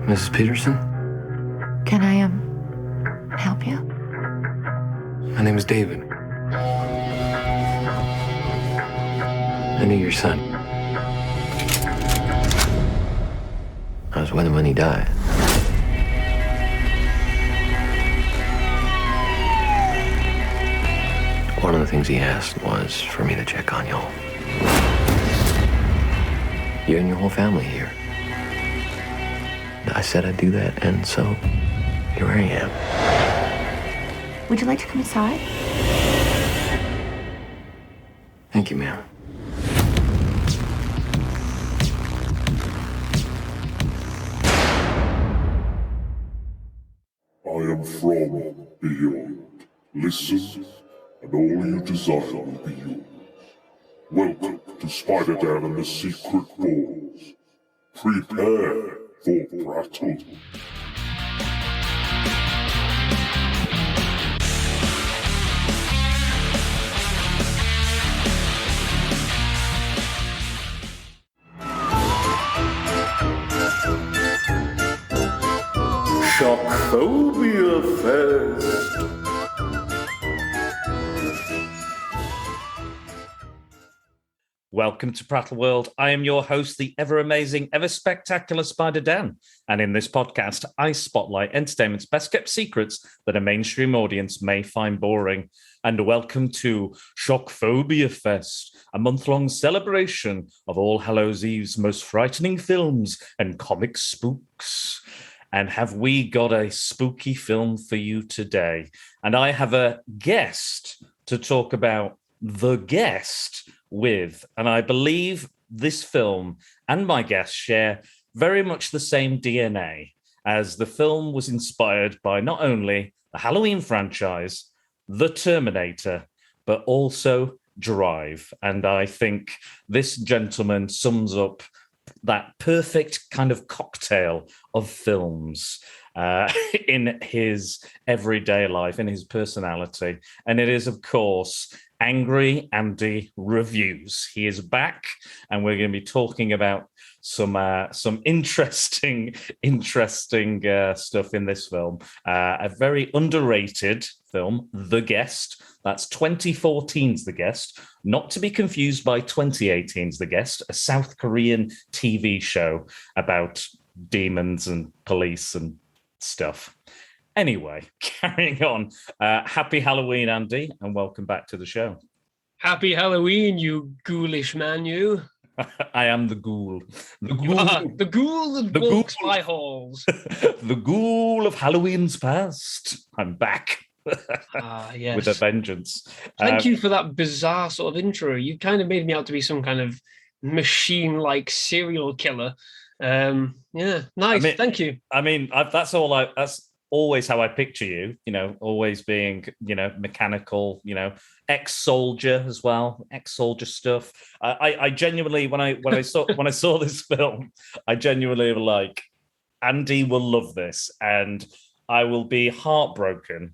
Mrs. Peterson? Can I, help you? My name is David. I knew your son. I was with him when he died. One of the things he asked was for me to check on y'all. You and your whole family here. I said I'd do that, and so here I am. Would you like to come inside? Thank you, ma'am. I am from beyond. Listen, and all you desire will be yours. Welcome to Spider-Dan and the Secret Wars. Prepare for Prattle. Shock-Phobia Fest. Welcome to Prattle World. I am your host, the ever-amazing, ever-spectacular Spider-Dan. And in this podcast, I spotlight entertainment's best-kept secrets that a mainstream audience may find boring. And welcome to Shock-Phobia Fest, a month-long celebration of All Hallows Eve's most frightening films and comic spooks. And have we got a spooky film for you today? And I have a guest to talk about The Guest with. And I believe this film and my guest share very much the same DNA, as the film was inspired by not only the Halloween franchise, The Terminator, but also Drive. And I think this gentleman sums up that perfect kind of cocktail of films in his everyday life, in his personality. And it is, of course, Angry Andy Reviews. He is back, and we're going to be talking about some interesting stuff in this film. A very underrated film, The Guest. That's 2014's The Guest, not to be confused by 2018's The Guest, a South Korean TV show about demons and police and stuff. Anyway, carrying on. Happy Halloween, Andy, and welcome back to the show. Happy Halloween, you ghoulish man, you. I am the ghoul. The ghoul, you are the ghoul that walks my halls. The ghoul of Halloween's past. I'm back. Yes. With a vengeance. Thank you for that bizarre sort of intro. You kind of made me out to be some kind of machine-like serial killer. Yeah, nice. Thank you. I mean, that's always how I picture you, always being, mechanical, ex-soldier as well, ex-soldier stuff. I genuinely, when I saw this film, I genuinely were like, Andy will love this, and I will be heartbroken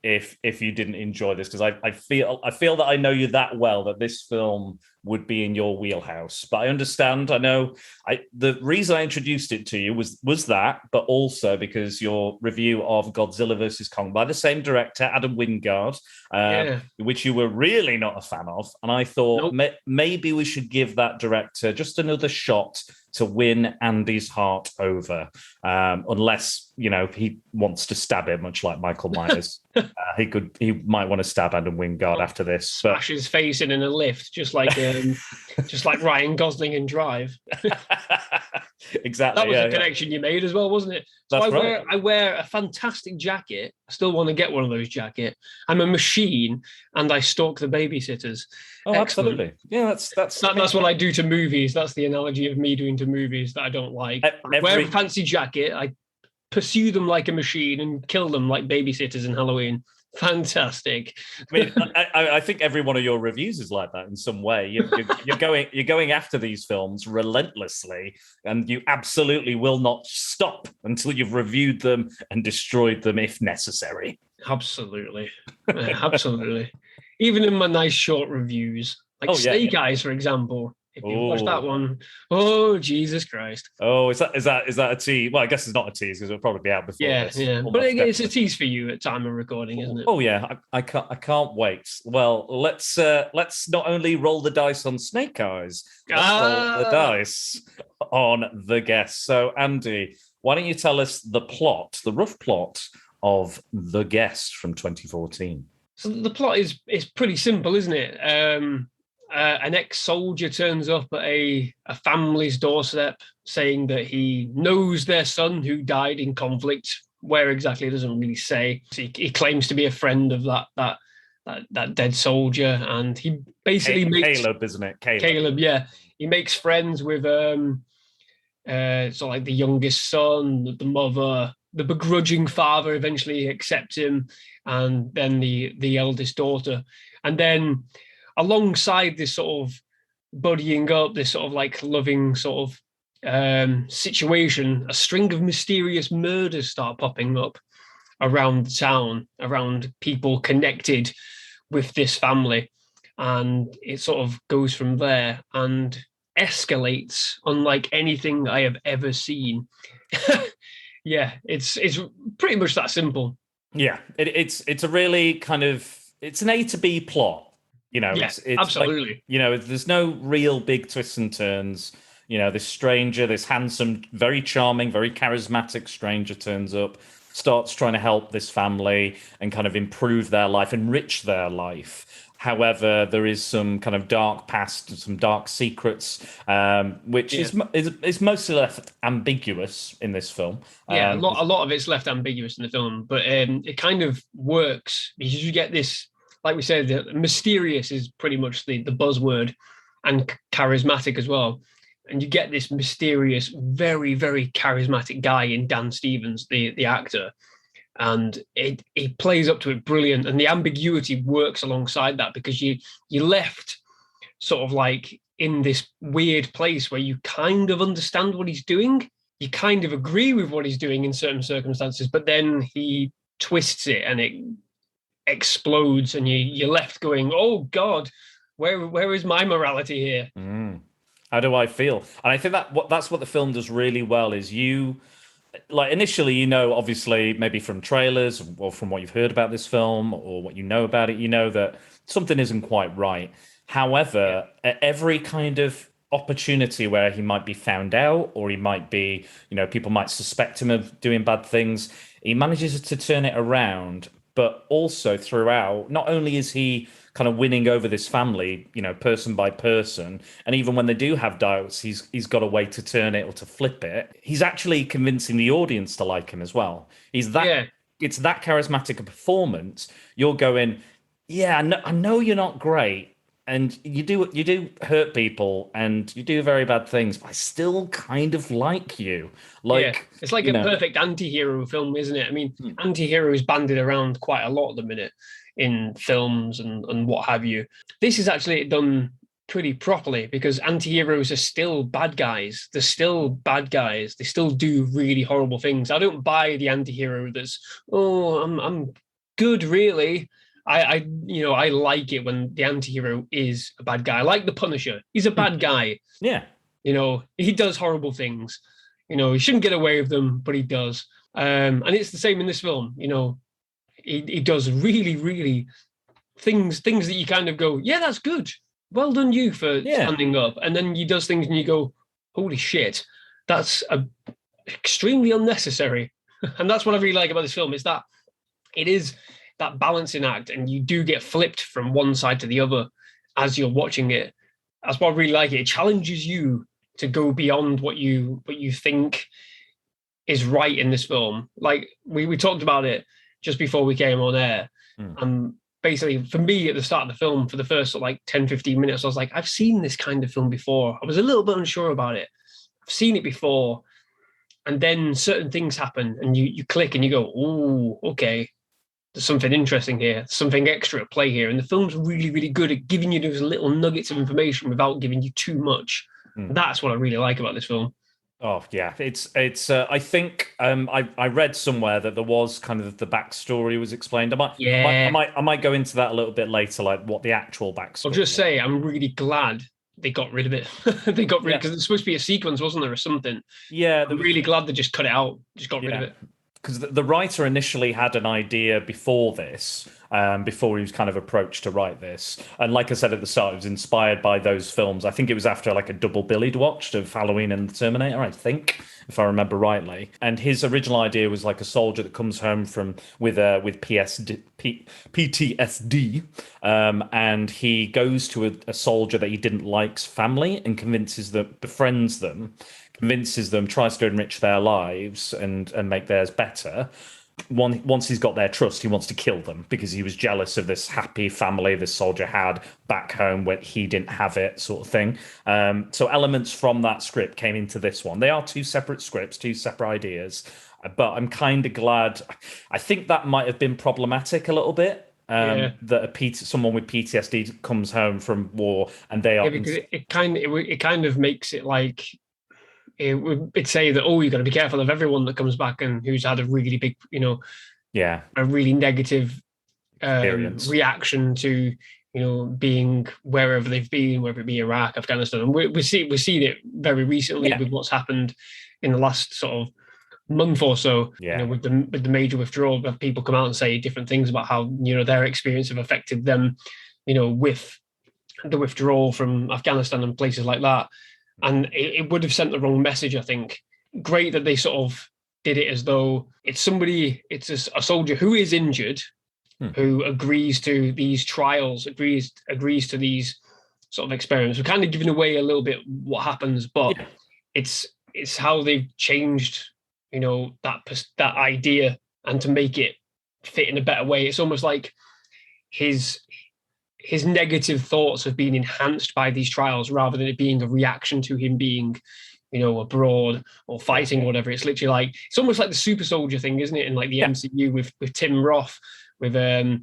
if you didn't enjoy this, because I feel that I know you that well that this film would be in your wheelhouse. But I understand. I know. The reason I introduced it to you was that, but also because your review of Godzilla vs. Kong by the same director, Adam Wingard, which you were really not a fan of, and I thought maybe we should give that director just another shot to win Andy's heart over, unless he wants to stab him, much like Michael Myers. He might want to stab Adam Wingard after this. Smash his face in a lift, just like Ryan Gosling in Drive. Exactly. That was a connection you made as well, wasn't it? So I wear a fantastic jacket. I still want to get one of those jackets. I'm a machine, and I stalk the babysitters. Oh, excellent. Absolutely. Yeah, that's what I do to movies. That's the analogy of me doing to movies that I don't like. I wear a fancy jacket. I pursue them like a machine and kill them like babysitters in Halloween. Fantastic. I mean, I think every one of your reviews is like that in some way. You're going after these films relentlessly, and you absolutely will not stop until you've reviewed them and destroyed them if necessary. Absolutely. Absolutely. Even in my nice short reviews, like Snake Eyes, for example. If you watch that one, oh Jesus Christ! Oh, is that a tease? Well, I guess it's not a tease because it'll probably be out before this. Yeah, but it's a tease for you at time of recording, isn't it? Oh yeah, I can't wait. Well, let's not only roll the dice on Snake Eyes, let's roll the dice on The Guest. So, Andy, why don't you tell us the rough plot of The Guest from 2014? So the plot is pretty simple, isn't it? An ex-soldier turns up at a family's doorstep saying that he knows their son who died in conflict. Where exactly, it doesn't really say. He claims to be a friend of that dead soldier, and he basically makes Caleb, isn't it? Caleb, yeah. He makes friends with sort of like the youngest son, the mother, the begrudging father eventually accepts him, and then the eldest daughter, and then alongside this sort of buddying up, this sort of like loving sort of situation, a string of mysterious murders start popping up around the town, around people connected with this family. And it sort of goes from there and escalates unlike anything I have ever seen. Yeah, it's pretty much that simple. Yeah, it's a really kind of, it's an A to B plot. You know, yeah, it's absolutely. Like, you know, there's no real big twists and turns. You know, this stranger, this handsome, very charming, very charismatic stranger turns up, starts trying to help this family and kind of improve their life, enrich their life. However, there is some kind of dark past, some dark secrets, which is mostly left ambiguous in this film. Yeah, a lot of it's left ambiguous in the film, but it kind of works because you get this. Like we said, the mysterious is pretty much the buzzword, and charismatic as well. And you get this mysterious, very, very charismatic guy in Dan Stevens, the actor. And he plays up to it brilliant. And the ambiguity works alongside that because you left sort of like in this weird place where you kind of understand what he's doing. You kind of agree with what he's doing in certain circumstances, but then he twists it and it explodes and you're left going, oh God, where is my morality here? How do I feel? And I think that's what the film does really well is you, like initially, you know, obviously maybe from trailers or from what you've heard about this film or what you know about it, you know that something isn't quite right. However, at every kind of opportunity where he might be found out or he might be, you know, people might suspect him of doing bad things, he manages to turn it around. But also throughout, not only is he kind of winning over this family, you know, person by person, and even when they do have doubts, he's got a way to turn it or to flip it. He's actually convincing the audience to like him as well. It's that charismatic a performance. You're going, yeah, I know you're not great, and you do hurt people, and you do very bad things, but I still kind of like you. Like it's like a perfect anti-hero film, isn't it? I mean, anti-hero is bandied around quite a lot at the minute in films and what have you. This is actually done pretty properly because anti-heroes are still bad guys. They're still bad guys. They still do really horrible things. I don't buy the anti-hero that's, I'm good, really. I like it when the anti-hero is a bad guy. I like the Punisher. He's a bad guy. Yeah. You know, he does horrible things. You know, he shouldn't get away with them, but he does. And it's the same in this film. You know, he does really, really things that you kind of go, yeah, that's good. Well done you for standing up. And then he does things and you go, holy shit, that's extremely unnecessary. And that's what I really like about this film is that it is that balancing act, and you do get flipped from one side to the other as you're watching it. That's what I really like. It challenges you to go beyond what you think is right in this film. Like we talked about it just before we came on air. Basically, for me at the start of the film, for the first like 10, 15 minutes, I was like, I've seen this kind of film before. I was a little bit unsure about it. I've seen it before. And then certain things happen and you click and you go, oh, okay. There's something interesting here, something extra at play here. And the film's really, really good at giving you those little nuggets of information without giving you too much. That's what I really like about this film. Oh, yeah. It's. I think I read somewhere that there was kind of the backstory was explained. I might go into that a little bit later, like what the actual backstory I'll just say I'm really glad they got rid of it. They got rid because it's supposed to be a sequence, wasn't there, or something? Yeah, I'm really glad they just cut it out, just got rid of it. Because the writer initially had an idea before this, before he was kind of approached to write this. And like I said at the start, it was inspired by those films. I think it was after like a double-billied watched of Halloween and the Terminator, I think, if I remember rightly. And his original idea was like a soldier that comes home with PTSD, and he goes to a soldier that he didn't like's family and befriends them, tries to enrich their lives and make theirs better. Once he's got their trust, he wants to kill them because he was jealous of this happy family this soldier had back home when he didn't have it, sort of thing. So elements from that script came into this one. They are two separate scripts, two separate ideas, but I'm kind of glad. I think that might have been problematic a little bit. That someone with PTSD comes home from war and they are. Because it kind of makes it like. It'd say that, you've got to be careful of everyone that comes back and who's had a really big, a really negative reaction to, being wherever they've been, whether it be Iraq, Afghanistan. And we've seen it very recently with what's happened in the last sort of month or so, with the major withdrawal. Of people come out and say different things about how, their experience have affected them, with the withdrawal from Afghanistan and places like that. And it would have sent the wrong message, I think. Great that they sort of did it as though it's a soldier who is injured, who agrees to these trials, agrees to these sort of experiments. We're kind of giving away a little bit what happens, but it's how they've changed, that idea and to make it fit in a better way. It's almost like his negative thoughts have been enhanced by these trials rather than it being a reaction to him being, abroad or fighting or whatever. It's literally like, it's almost like the super soldier thing, isn't it? In like the MCU with Tim Roth, with Emil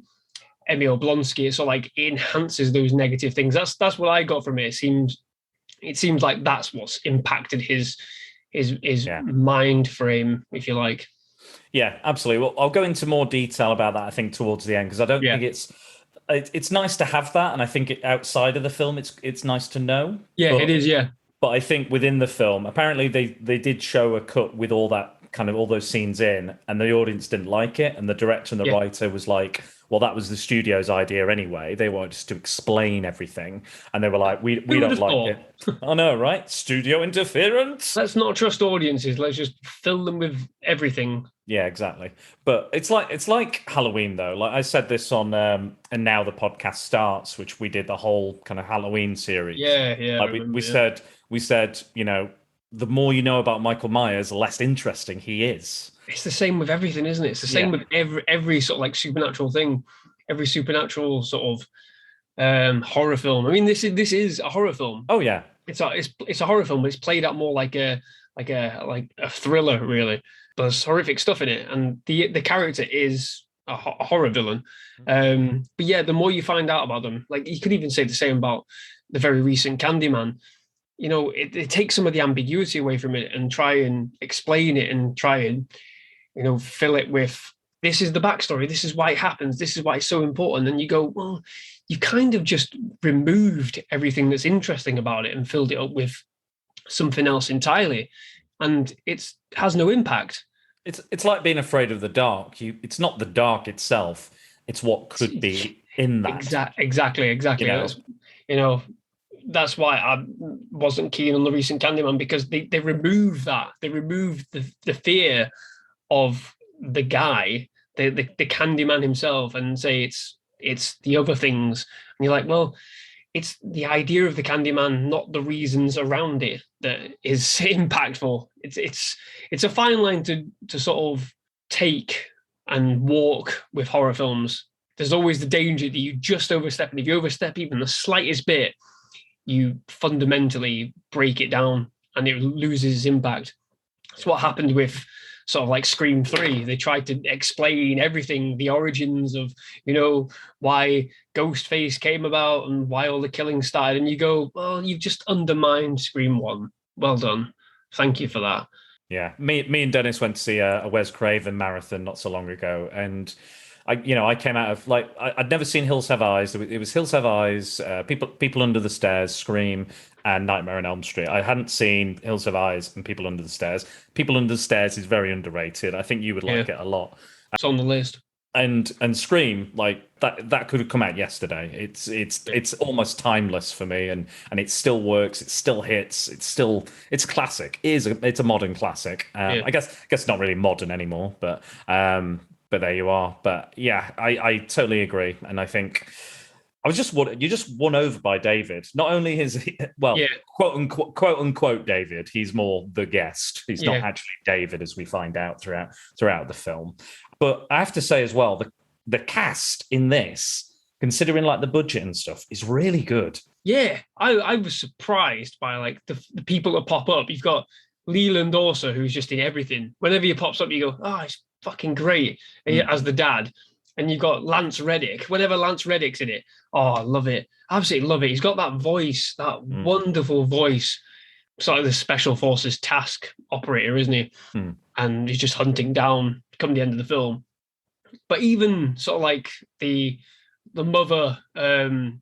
Blonsky. So like it enhances those negative things. That's what I got from it. It seems like that's what's impacted his mind frame, if you like. Yeah, absolutely. Well, I'll go into more detail about that, I think, towards the end, because I don't think it's nice to have that, and I think outside of the film, it's nice to know. Yeah, it is. Yeah, but I think within the film, apparently they did show a cut with all that kind of all those scenes in, and the audience didn't like it, and the director and the writer was like, "Well, that was the studio's idea anyway. They wanted us to explain everything, and they were like, we don't like it." I know, right? Studio interference. Let's not trust audiences. Let's just fill them with everything. Yeah, exactly. But it's like Halloween, though. Like I said this on and now the podcast starts, which we did the whole kind of Halloween series. Yeah. Like we said, the more you know about Michael Myers, the less interesting he is. It's the same with everything, isn't it? It's the same with every sort of like supernatural thing, every supernatural sort of horror film. I mean, this is a horror film. Oh yeah, it's a horror film, but it's played out more like a thriller, really. There's horrific stuff in it, and the character is a horror villain. But yeah, the more you find out about them, like you could even say the same about the very recent Candyman. It takes some of the ambiguity away from it and try and explain it and try and, fill it with, this is the backstory, this is why it happens, this is why it's so important. And you go, well, you kind of just removed everything that's interesting about it and filled it up with something else entirely. And it has no impact. It's like being afraid of the dark. It's not the dark itself. It's what could be in that. Exactly. That's why I wasn't keen on the recent Candyman, because they remove that. They remove the fear of the guy, the Candyman himself, and say it's the other things. And you're like, well, it's the idea of the Candyman, not the reasons around it, that is impactful. It's a fine line to sort of take and walk with horror films. There's always the danger that you just overstep, and if you overstep even the slightest bit, you fundamentally break it down and it loses impact. It's what happened with sort of like Scream 3. They tried to explain everything, the origins of, why Ghostface came about and why all the killing started. And you go, well, you've just undermined Scream 1. Well done. Thank you for that. Yeah. Me and Dennis went to see a Wes Craven marathon not so long ago. And I came out of like I'd never seen Hills Have Eyes. It was Hills Have Eyes, People Under the Stairs, Scream, and Nightmare on Elm Street. I hadn't seen Hills Have Eyes and People Under the Stairs. People Under the Stairs is very underrated. I think you would like it a lot. It's on the list. And Scream, like that could have come out yesterday. It's almost timeless for me, and it still works. It still hits. It's classic. It's a modern classic. I guess not really modern anymore, but there you are. But yeah, I totally agree, and I think you're just won over by David. Not only is he, quote unquote David, he's more the guest. He's not actually David, as we find out throughout the film. But I have to say as well, the cast in this, considering like the budget and stuff, is really good. Yeah, I was surprised by like the people that pop up. You've got Leland also, who's just in everything. Whenever he pops up, you go, oh, he's fucking great as the dad. And you've got Lance Reddick. Whenever Lance Reddick's in it, oh, I love it. Absolutely love it. He's got that voice, that wonderful voice. Sort of the Special Forces task operator, isn't he? And he's just hunting down come the end of the film. But even sort of like the mother and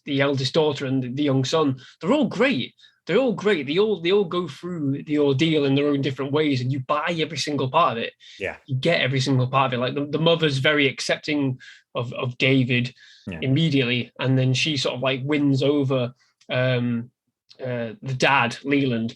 the eldest daughter and the young son, they're all great. They're all great. They all go through the ordeal in their own different ways, and you buy every single part of it. Yeah, you get every single part of it. Like the mother's very accepting of David immediately, and then she sort of like wins over the dad, Leland,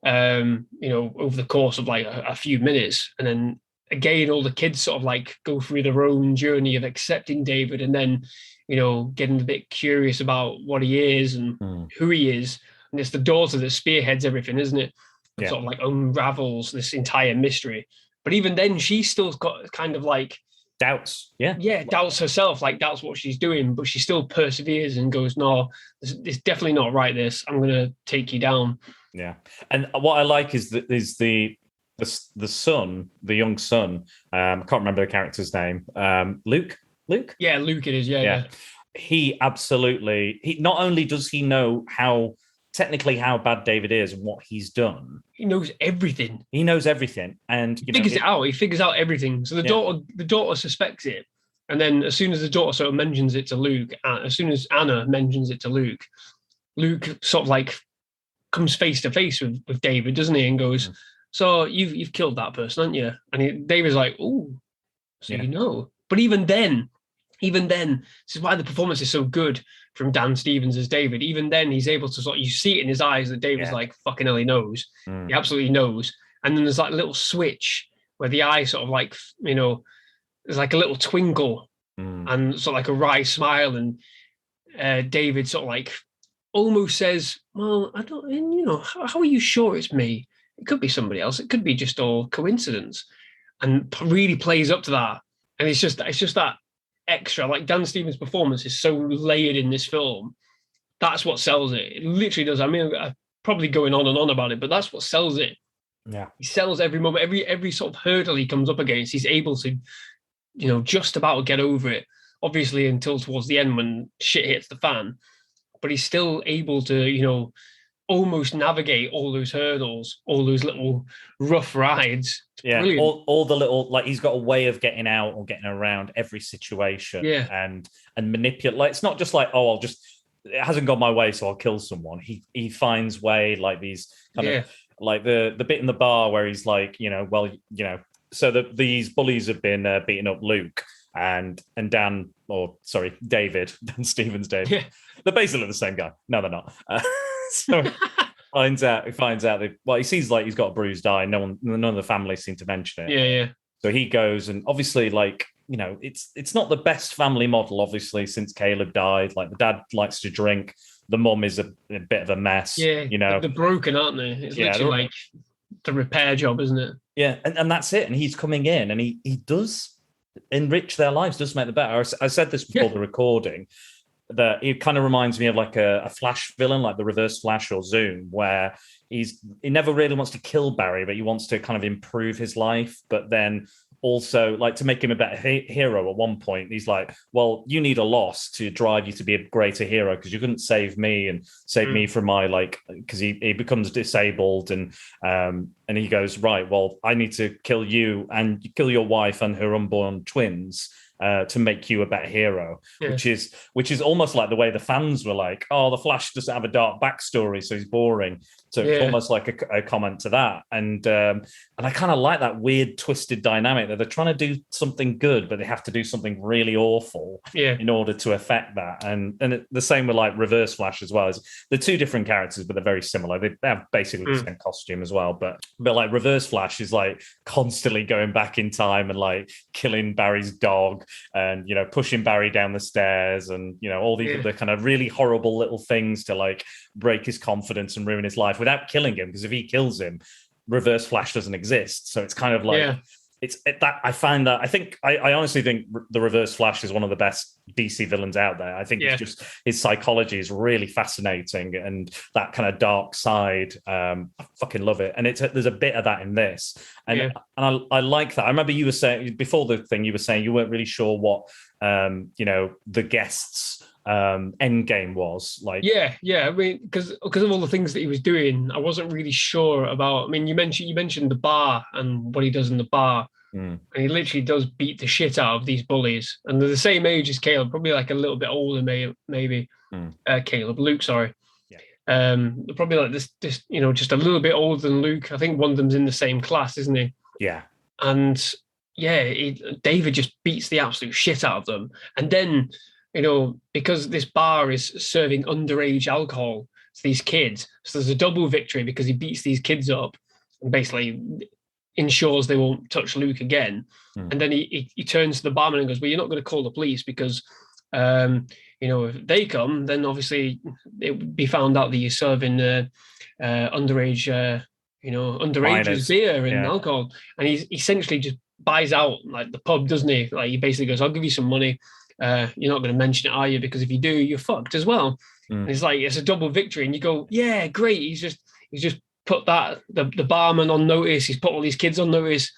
over the course of like a few minutes, and then again all the kids sort of like go through their own journey of accepting David, and then getting a bit curious about what he is and who he is. And it's the daughter that spearheads everything, isn't it? Yeah. Sort of like unravels this entire mystery. But even then, she's still got kind of like doubts. Doubts herself, like doubts what she's doing, but she still perseveres and goes, no, it's definitely not right, this. I'm going to take you down. Yeah. And what I like is the son, the young son, I can't remember the character's name. Luke? Yeah, Luke it is, yeah. He not only does he know how bad David is and what he's done. He knows everything. And he figures it out. He figures out everything. So the daughter suspects it. And then as soon as the daughter sort of mentions it to Luke, as soon as Anna mentions it to Luke sort of like comes face to face with David, doesn't he? And goes, so you've killed that person, haven't you? And David's like, oh, so you know. But even then, this is why the performance is so good from Dan Stevens as David. Even then, he's able to you see it in his eyes that David's like, fucking hell, he knows. He absolutely knows. And then there's that little switch where the eye sort of like, there's like a little twinkle and sort of like a wry smile. And David sort of like almost says, well, I don't, how are you sure it's me? It could be somebody else. It could be just all coincidence. And really plays up to that. And it's just that extra, like Dan Stevens' performance is so layered in this film. That's what sells it. It literally does. I mean, I'm probably going on and on about it, but that's what sells it. Yeah, he sells every moment, every sort of hurdle he comes up against. He's able to, just about get over it. Obviously, until towards the end when shit hits the fan, but he's still able to, almost navigate all those hurdles, all those little rough rides. It's all the little, like, he's got a way of getting out or getting around every situation and manipulate. Like, it's not just like, oh, it hasn't gone my way, so I'll kill someone. He finds way, like these kind of like the bit in the bar where he's like, so these bullies have been beating up Luke and Dan Stevens. David. They're basically the same guy. No, they're not. So he finds out that, he sees like he's got a bruised eye. None of the family seem to mention it. Yeah. So he goes, and obviously, like, it's not the best family model, obviously, since Caleb died. Like, the dad likes to drink, the mum is a bit of a mess. Yeah, they're broken, aren't they? It's literally like the repair job, isn't it? Yeah, and that's it. And he's coming in, and he does enrich their lives, does make them better. I said this before the recording, that it kind of reminds me of like a Flash villain, like the Reverse Flash or Zoom, where he never really wants to kill Barry, but he wants to kind of improve his life. But then also, like, to make him a better hero at one point, he's like, well, you need a loss to drive you to be a greater hero because you couldn't save me and save me from my, like, because he becomes disabled, and he goes, right, well, I need to kill you and kill your wife and her unborn twins to make you a better hero, which is almost like the way the fans were like, oh, the Flash doesn't have a dark backstory, so he's boring. So it's almost like a comment to that. And I kind of like that weird twisted dynamic that they're trying to do something good, but they have to do something really awful in order to affect that. And the same with like Reverse Flash as well. They're two different characters, but they're very similar. They have basically the same costume as well. But like Reverse Flash is like constantly going back in time and like killing Barry's dog and, you know, pushing Barry down the stairs and, you know, all these other kind of really horrible little things to like break his confidence and ruin his life without killing him, because if he kills him, Reverse Flash doesn't exist. So it's kind of like I honestly think the Reverse Flash is one of the best DC villains out there. I think it's just his psychology is really fascinating, and that kind of dark side, I fucking love it. And there's a bit of that in this, and I like that. I remember you were saying before the thing, you were saying you weren't really sure what the guests end game was like. I mean, because of all the things that he was doing, I wasn't really sure about. I mean, you mentioned the bar and what he does in the bar, and he literally does beat the shit out of these bullies, and they're the same age as Caleb, probably like a little bit older, maybe. Luke, sorry. They're probably like this, just a little bit older than Luke. I think one of them's in the same class, isn't he? Yeah. And David just beats the absolute shit out of them, and then, because this bar is serving underage alcohol to these kids, so there's a double victory because he beats these kids up and basically ensures they won't touch Luke again. And then he turns to the barman and goes, well, you're not going to call the police because, if they come, then obviously it would be found out that you're serving underage beer and alcohol. And he essentially just buys out like the pub, doesn't he? Like he basically goes, I'll give you some money. You're not going to mention it, are you? Because if you do, you're fucked as well. And it's like, it's a double victory. And you go, yeah, great. He's just put the barman on notice. He's put all these kids on notice.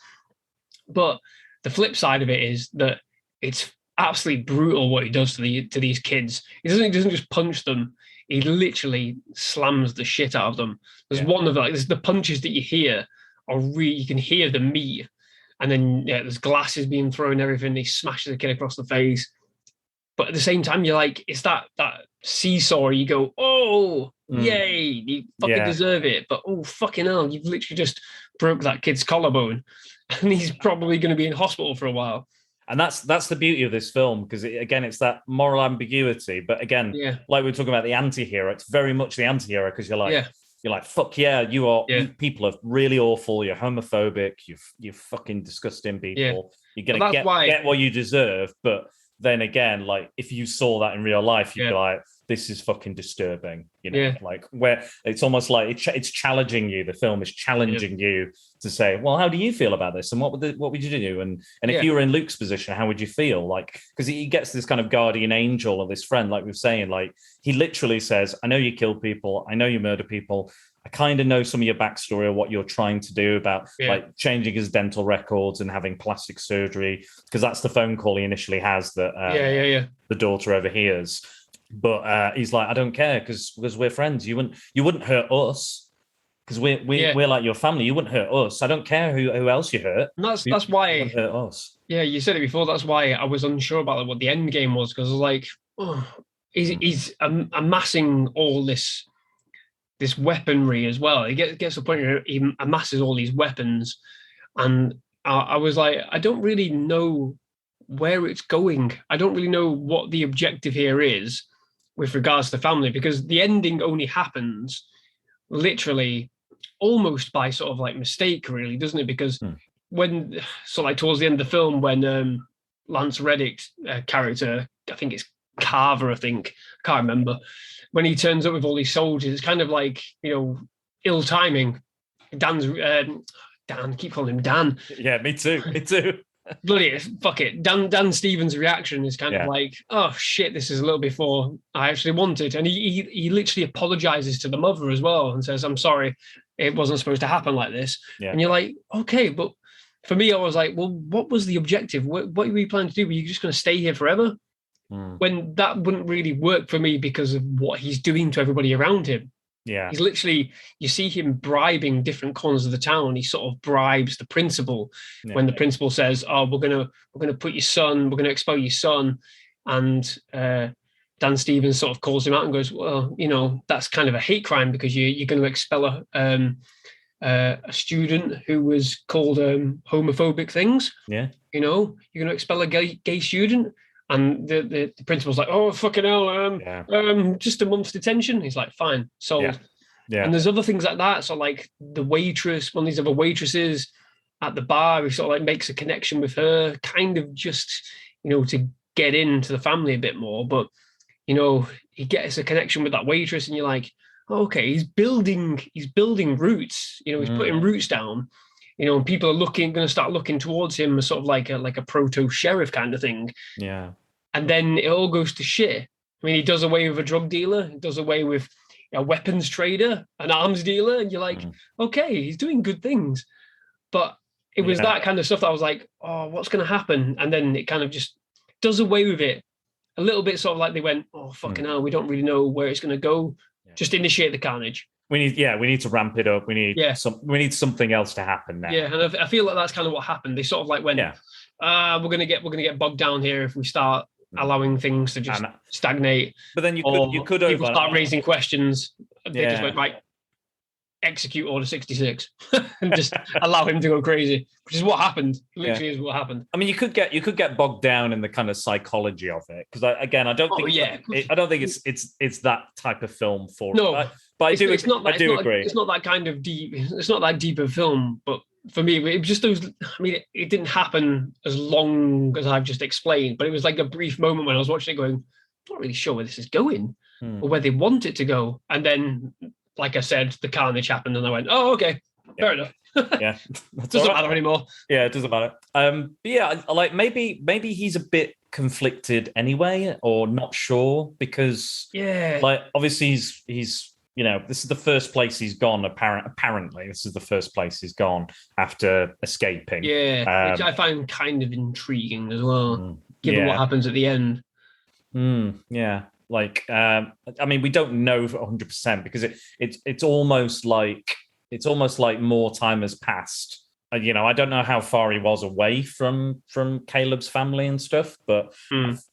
But the flip side of it is that it's absolutely brutal what he does to these kids. He doesn't just punch them. He literally slams the shit out of them. There's one of there's the punches that you hear are really, you can hear the meat. And then there's glasses being thrown and everything. He smashes the kid across the face. But at the same time, you're like, it's that seesaw. You go, oh, yay, you fucking deserve it. But oh, fucking hell, you've literally just broke that kid's collarbone. And he's probably going to be in hospital for a while. And that's the beauty of this film, because again, it's that moral ambiguity. But again, like we were talking about the anti-hero, it's very much the anti-hero, because you're like, fuck yeah, you people are really awful. You're homophobic. You're fucking disgusting people. You're gonna get what you deserve. But then again, like if you saw that in real life, you'd be like, this is fucking disturbing. Like where it's almost like it's challenging you. The film is challenging you to say, well, how do you feel about this? And what would you do? And if you were in Luke's position, how would you feel? Like, because he gets this kind of guardian angel of this friend, like we were saying, like he literally says, I know you kill people. I know you murder people. I kind of know some of your backstory or what you're trying to do about like changing his dental records and having plastic surgery, because that's the phone call he initially has that the daughter overhears. But he's like, I don't care because we're friends. You wouldn't hurt us because we're like your family. You wouldn't hurt us. I don't care who else you hurt. And that's why you wouldn't hurt us. Yeah, you said it before. That's why I was unsure about what the end game was, because I was like, he's amassing all this weaponry as well. He gets to the point where he amasses all these weapons, and I was like, I don't really know where it's going. I don't really know what the objective here is with regards to the family, because the ending only happens literally almost by sort of like mistake, really, doesn't it? Because when, so like towards the end of the film, when Lance Reddick's character, I think it's Carver, I can't remember, when he turns up with all these soldiers, it's kind of like, ill timing. Dan, keep calling him Dan. Yeah, me too. Bloody fuck it. Dan Stevens' reaction is kind of like, oh shit, this is a little before I actually wanted. And he literally apologizes to the mother as well and says, I'm sorry, it wasn't supposed to happen like this. Yeah. And you're like, okay, but for me, I was like, well, what was the objective? What were you planning to do? Were you just going to stay here forever? When that wouldn't really work for me because of what he's doing to everybody around him. Yeah. He's literally, you see him bribing different corners of the town. He sort of bribes the principal when the principal says, oh, we're gonna put your son, we're gonna expel your son. And Dan Stevens sort of calls him out and goes, well, you know, that's kind of a hate crime because you're going to expel a student who was called homophobic things. Yeah. You know, you're going to expel a gay student. And the principal's like, oh, fucking hell, just a month's detention. He's like, fine, sold. Yeah. And there's other things like that. So like the waitress, one of these other waitresses at the bar, he sort of like makes a connection with her, kind of just, you know, to get into the family a bit more. But, you know, he gets a connection with that waitress and you're like, oh, okay, he's building roots, you know, he's putting roots down. You know, and people are going to start looking towards him as sort of like a proto sheriff kind of thing. Yeah. And then it all goes to shit. I mean, he does away with a drug dealer, he does away with a weapons trader, an arms dealer, and you're like, okay, he's doing good things. But it was that kind of stuff that I was like, oh, what's going to happen? And then it kind of just does away with it a little bit, sort of like they went, oh, fucking hell, we don't really know where it's going to go. Just initiate the carnage. We need to ramp it up. We need something else to happen now. Yeah, and I feel like that's kind of what happened. They sort of like went, we're gonna get bogged down here if we start allowing things to just stagnate. But then you could people start raising questions. They just went, right, execute Order 66 and just allow him to go crazy, which is what happened. Literally is what happened. I mean, you could get bogged down in the kind of psychology of it because I don't think it's that type of film for it. But I do agree. It's not that kind of deep. It's not that deep of film. But for me, it was just those. I mean, it didn't happen as long as I've just explained. But it was like a brief moment when I was watching it, going, "I'm not really sure where this is going or where they want it to go." And then, like I said, the carnage happened, and I went, "Oh, okay, fair enough." Yeah, doesn't matter anymore. Yeah, it doesn't matter. But yeah, like maybe he's a bit conflicted anyway, or not sure because like obviously he's. You know, this is the first place he's gone. Apparently, this is the first place he's gone after escaping. Yeah, which I find kind of intriguing as well, given what happens at the end. Yeah, like I mean, we don't know 100% because it's almost like more time has passed. You know, I don't know how far he was away from Caleb's family and stuff, but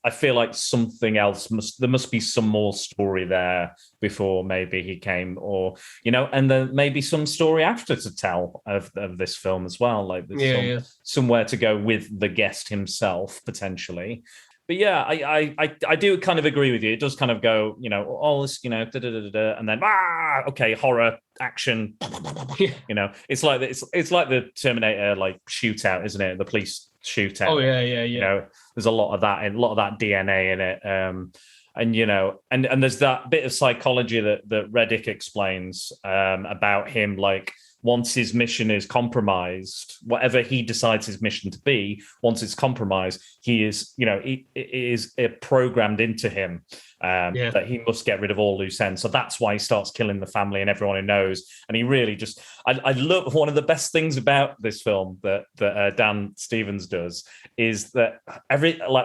I feel like something else there must be some more story there before maybe he came, or you know, and then maybe some story after to tell of this film as well. Like there's somewhere to go with the guest himself potentially. But yeah, I do kind of agree with you. It does kind of go, you know, all this, you know, and then okay, horror action. You know, it's like the Terminator like shootout, isn't it? The police shootout. Oh yeah. You know, there's a lot of that DNA in it. And you know, and there's that bit of psychology that Reddick explains about him, like. Once his mission is compromised, whatever he decides his mission to be, once it's compromised, he is, you know, it is programmed into him that he must get rid of all loose ends. So that's why he starts killing the family and everyone who knows. And he really just, I love one of the best things about this film that Dan Stevens does is that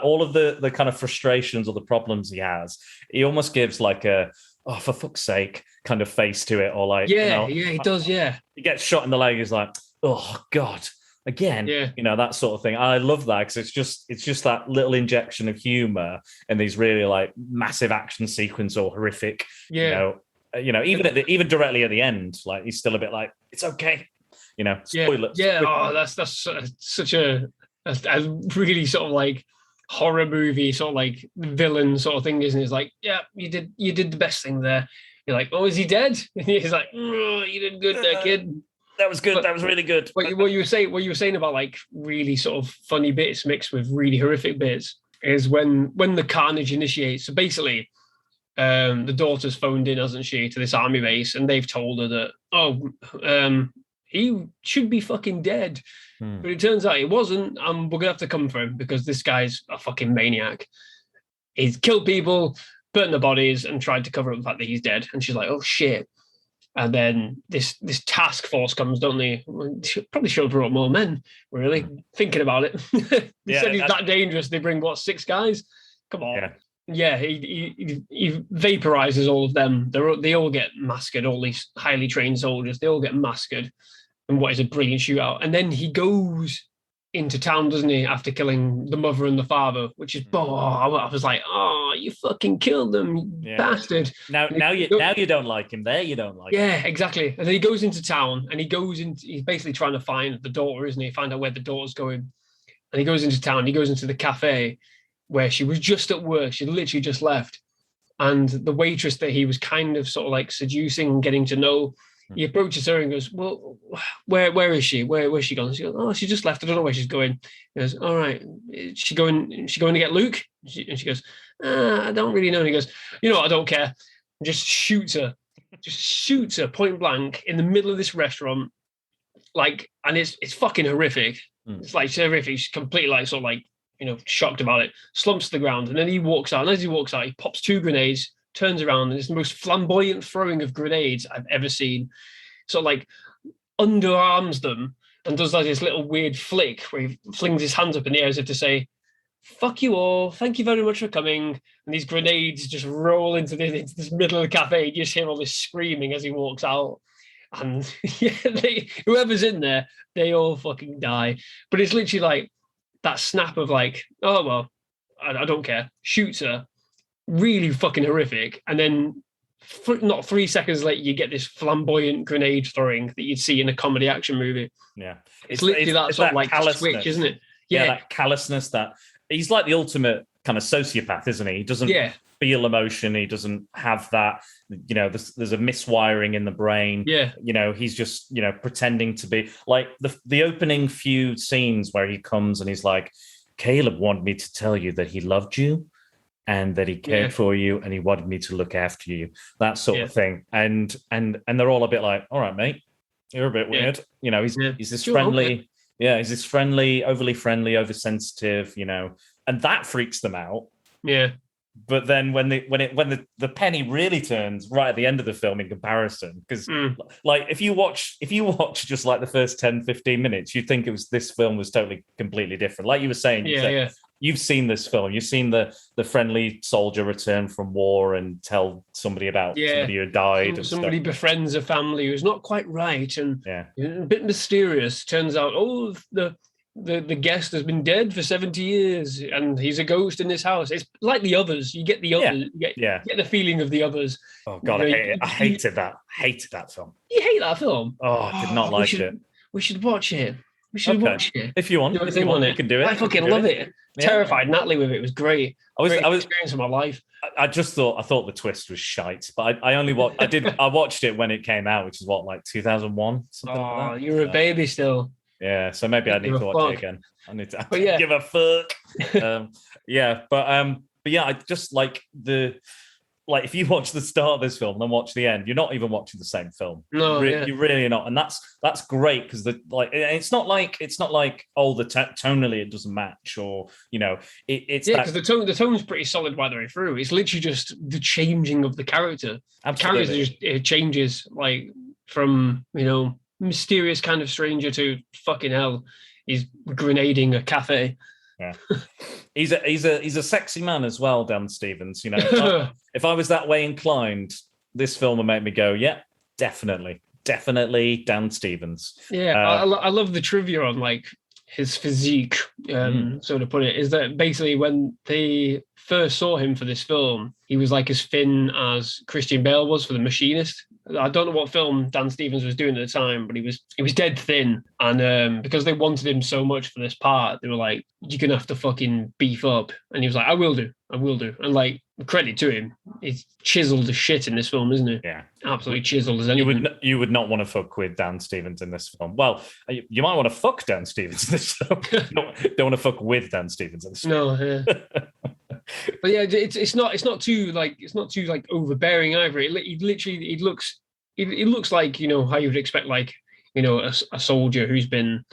all of the kind of frustrations or the problems he has, he almost gives like a, oh, for fuck's sake, kind of face to it, or like, he does, he gets shot in the leg, he's like, oh God, again, you know, that sort of thing. I love that because it's just that little injection of humor in these really like massive action sequence or horrific, you know, even directly at the end, like he's still a bit like, it's okay, you know, spoilers. Oh, that's such a really sort of like horror movie sort of like villain sort of thing, isn't it? It's like, yeah, you did the best thing there. You're like, oh, is he dead? And he's like, oh, you did good there, kid. That was good. But that was really good. What you were saying about like really sort of funny bits mixed with really horrific bits is when the carnage initiates. So basically, the daughter's phoned in, hasn't she, to this army base, and they've told her that, he should be fucking dead. But it turns out he wasn't, and we're gonna have to come for him because this guy's a fucking maniac. He's killed people, burnt the bodies, and tried to cover up the fact that he's dead. And she's like, oh shit. And then this task force comes, don't they? Probably should have brought more men, really, thinking about it. He said he's that dangerous. They bring, 6 guys? Come on. Yeah, he vaporizes all of them. They all get massacred, all these highly trained soldiers. They all get massacred in what is a brilliant shootout. And then he goes into town, doesn't he, after killing the mother and the father, which is, I was like, oh, you fucking killed them, you bastard. Now you don't like him. There you don't like him. Yeah, exactly. And then he goes into town, and he's basically trying to find the daughter, isn't he? Find out where the daughter's going. And he goes into town, he goes into the cafe where she was just at work. She literally just left. And the waitress that he was kind of sort of like seducing and getting to know, he approaches her and goes, well, where is she? Where's she gone? She goes, oh, she just left. I don't know where she's going. He goes, all right. Is she going to get Luke? And she goes, I don't really know. And he goes, you know what? I don't care. And just shoots her point blank in the middle of this restaurant. Like, and it's fucking horrific. It's like horrific. She's completely like, sort of like, shocked about it, slumps to the ground. And then he walks out. And as he walks out, he pops 2 grenades, turns around, and it's the most flamboyant throwing of grenades I've ever seen. So like underarms them and does like this little weird flick where he flings his hands up in the air as if to say, fuck you all, thank you very much for coming. And these grenades just roll into this middle of the cafe. You just hear all this screaming as he walks out. And whoever's in there, they all fucking die. But it's literally like that snap of like, oh, well, I don't care. Shoots her. Really fucking horrific. And then not 3 seconds later, you get this flamboyant grenade throwing that you'd see in a comedy action movie. Yeah. It's literally that sort of like switch, isn't it? Yeah, that callousness, that he's like the ultimate kind of sociopath, isn't he? He doesn't feel emotion. He doesn't have that, there's a miswiring in the brain. Yeah. He's just, pretending to be like the opening few scenes where he comes and he's like, Caleb wanted me to tell you that he loved you and that he cared for you and he wanted me to look after you, that sort of thing. And they're all a bit like, all right, mate, you're a bit weird. He's this friendly. Yeah, he's this friendly, overly friendly, oversensitive, and that freaks them out. Yeah. But then when the penny really turns right at the end of the film in comparison, because like if you watch just like the first 10, 15 minutes, you'd think this film was totally completely different. Like you were saying, you've seen this film, you've seen the friendly soldier return from war and tell somebody about somebody who died. Somebody befriends a family who's not quite right and a bit mysterious. Turns out, the guest has been dead for 70 years and he's a ghost in this house. It's like The Others. You get The Others. You get the feeling of The Others. Oh, God, I hated that. Hated that film. You hate that film? Oh, I did not like it. We should watch it. We should watch it. If you want, you can do it. I fucking love it. Terrified Natalie with it. It was great. I was experience of my life. I thought the twist was shite, but I watched it when it came out, which is like 2001. Something like that. You were a baby still. Yeah, so maybe I need to watch it again. I need to give a fuck. But I just like if you watch the start of this film and then watch the end, you're not even watching the same film. No, you're really not, and that's great because it's not like tonally it doesn't match or it's because the tone's pretty solid right the way through. It's literally just the changing of the character. Absolutely. The character it changes like from mysterious kind of stranger to fucking hell. He's grenading a cafe. Yeah, he's a sexy man as well, Dan Stevens. If I was that way inclined, this film would make me go, yeah, definitely Dan Stevens. Yeah, I love the trivia on like his physique. So to put it, is that basically when they first saw him for this film, he was like as thin as Christian Bale was for The Machinist. I don't know what film Dan Stevens was doing at the time, but he was dead thin. And because they wanted him so much for this part, they were like, you're going to have to fucking beef up. And he was like, I will do. And like, credit to him, he's chiseled as shit in this film, isn't he? Yeah. Absolutely chiseled as anything. You would not want to fuck with Dan Stevens in this film. Well, you might want to fuck Dan Stevens in this film. don't want to fuck with Dan Stevens in this film. No, yeah. But yeah, it's not too overbearing either. It looks like how you would expect like a soldier who's been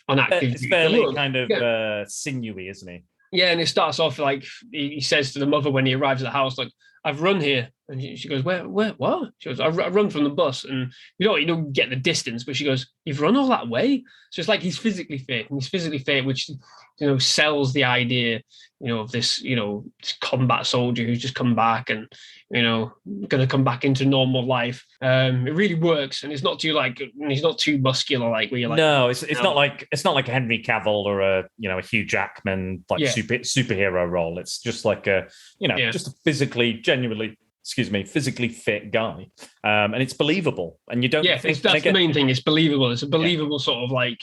on active. It's fairly kind of sinewy, isn't he? Yeah, and it starts off like he says to the mother when he arrives at the house, like, I've run here And she goes, where, what? She goes, I run from the bus. And you don't get the distance, but she goes, you've run all that way? So it's like he's physically fit, and he's physically fit, which, sells the idea, of this, this combat soldier who's just come back and, going to come back into normal life. It really works. And it's not too he's not too muscular, like where you're like, no, it's not like a Henry Cavill or a Hugh Jackman, superhero role. It's just like just a physically fit guy, and it's believable. And you don't. Yeah, that's the main thing. It's believable. It's a believable sort of like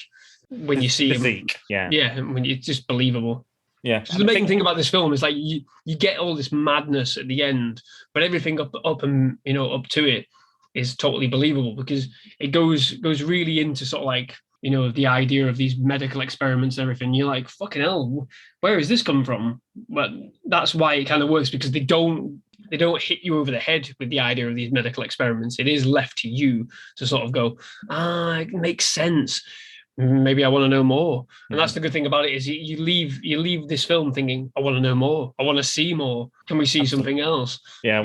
when you see physique. Him. Yeah, when it's just believable. Yeah. So the main thing about this film is like you get all this madness at the end, but everything up and up to it is totally believable because it goes really into sort of like the idea of these medical experiments and everything. You're like, fucking hell, where is this come from? But that's why it kind of works, because they don't hit you over the head with the idea of these medical experiments. It is left to you to sort of go, it makes sense. Maybe I want to know more. And that's the good thing about it is you leave this film thinking, I want to know more. I want to see more. Can we see something else? Yeah.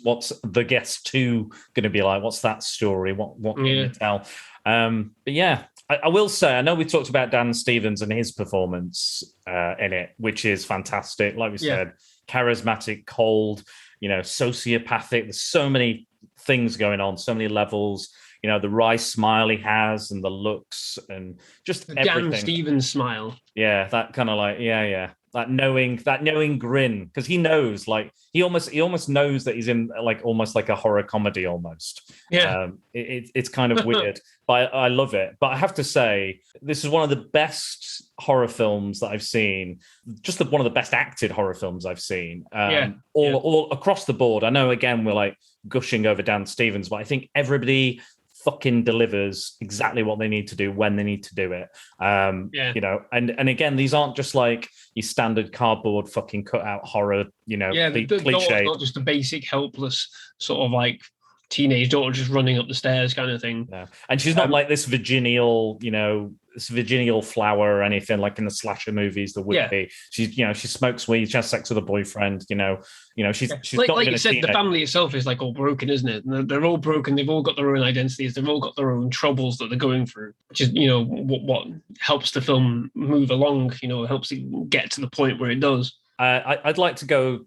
What's the guest 2 going to be like? What's that story? What can you tell? But yeah, I will say, I know we talked about Dan Stevens and his performance in it, which is fantastic. Like we said, charismatic, cold, sociopathic. There's so many things going on, so many levels. The wry smile he has and the looks and just the everything. Dan Stevens smile. Yeah, that kind of like, that knowing grin, because he knows, like he almost knows that he's in like almost like a horror comedy almost. Yeah, it's kind of weird, but I love it. But I have to say, this is one of the best horror films that I've seen. Just one of the best acted horror films I've seen. All across the board. I know, again, we're like gushing over Dan Stevens, but I think everybody fucking delivers exactly what they need to do when they need to do it. And again, these aren't just like your standard cardboard fucking cutout horror, the cliche. Not just a basic helpless sort of like teenage daughter just running up the stairs kind of thing. No. And she's not like this virginal, this virginal flower or anything like in the slasher movies that would be. She's, she smokes weed, she has sex with a boyfriend, she's like, not like you said, the family itself is like all broken, isn't it? They're all broken. They've all got their own identities. They've all got their own troubles that they're going through, which is, what helps the film move along, helps it get to the point where it does. I'd like to go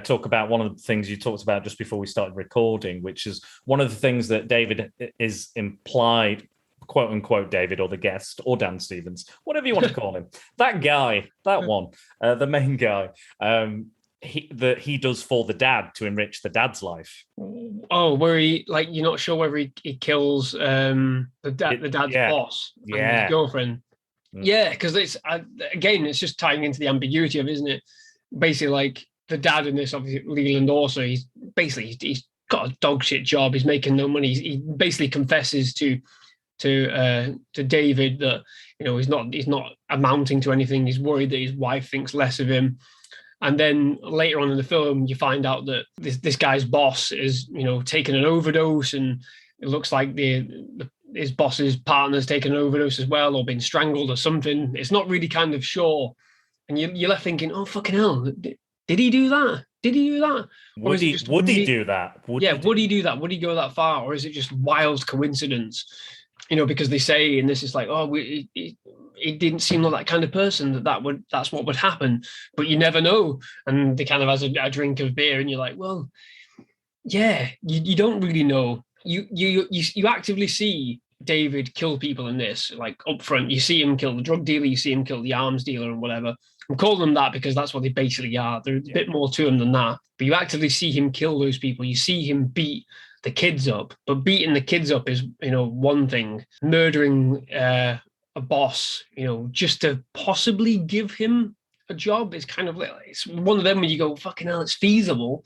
talk about one of the things you talked about just before we started recording, which is one of the things that David is implied, quote unquote, David or the guest or Dan Stevens, whatever you want to call him, that guy, that one, the main guy, he does for the dad to enrich the dad's life. Oh, where he, like, you're not sure whether he kills the dad's boss and his girlfriend. Yeah, because it's just tying into the ambiguity of, isn't it? Basically, like the dad in this, obviously Leland also, he's got a dog shit job. He's making no money. He basically confesses to David that he's not amounting to anything. He's worried that his wife thinks less of him. And then later on in the film, you find out that this guy's boss is taking an overdose, and it looks like his boss's partner's taken an overdose as well, or been strangled or something. It's not really kind of sure. And you're left thinking, oh, fucking hell, did he do that? Did he do that? Would he do that? Would he do that? Would he go that far? Or is it just wild coincidence? Because they say in this, it's like, oh, it didn't seem like that kind of person that's what would happen, but you never know. And they kind of has a drink of beer, and you're like, well, yeah, you don't really know. You actively see David kill people in this, like up front. You see him kill the drug dealer, you see him kill the arms dealer and whatever. I'm calling them that because that's what they basically are. There's a bit more to him than that. But you actively see him kill those people. You see him beat the kids up. But beating the kids up is, one thing. Murdering a boss, just to possibly give him a job is kind of like, it's one of them where you go, fucking hell, it's feasible.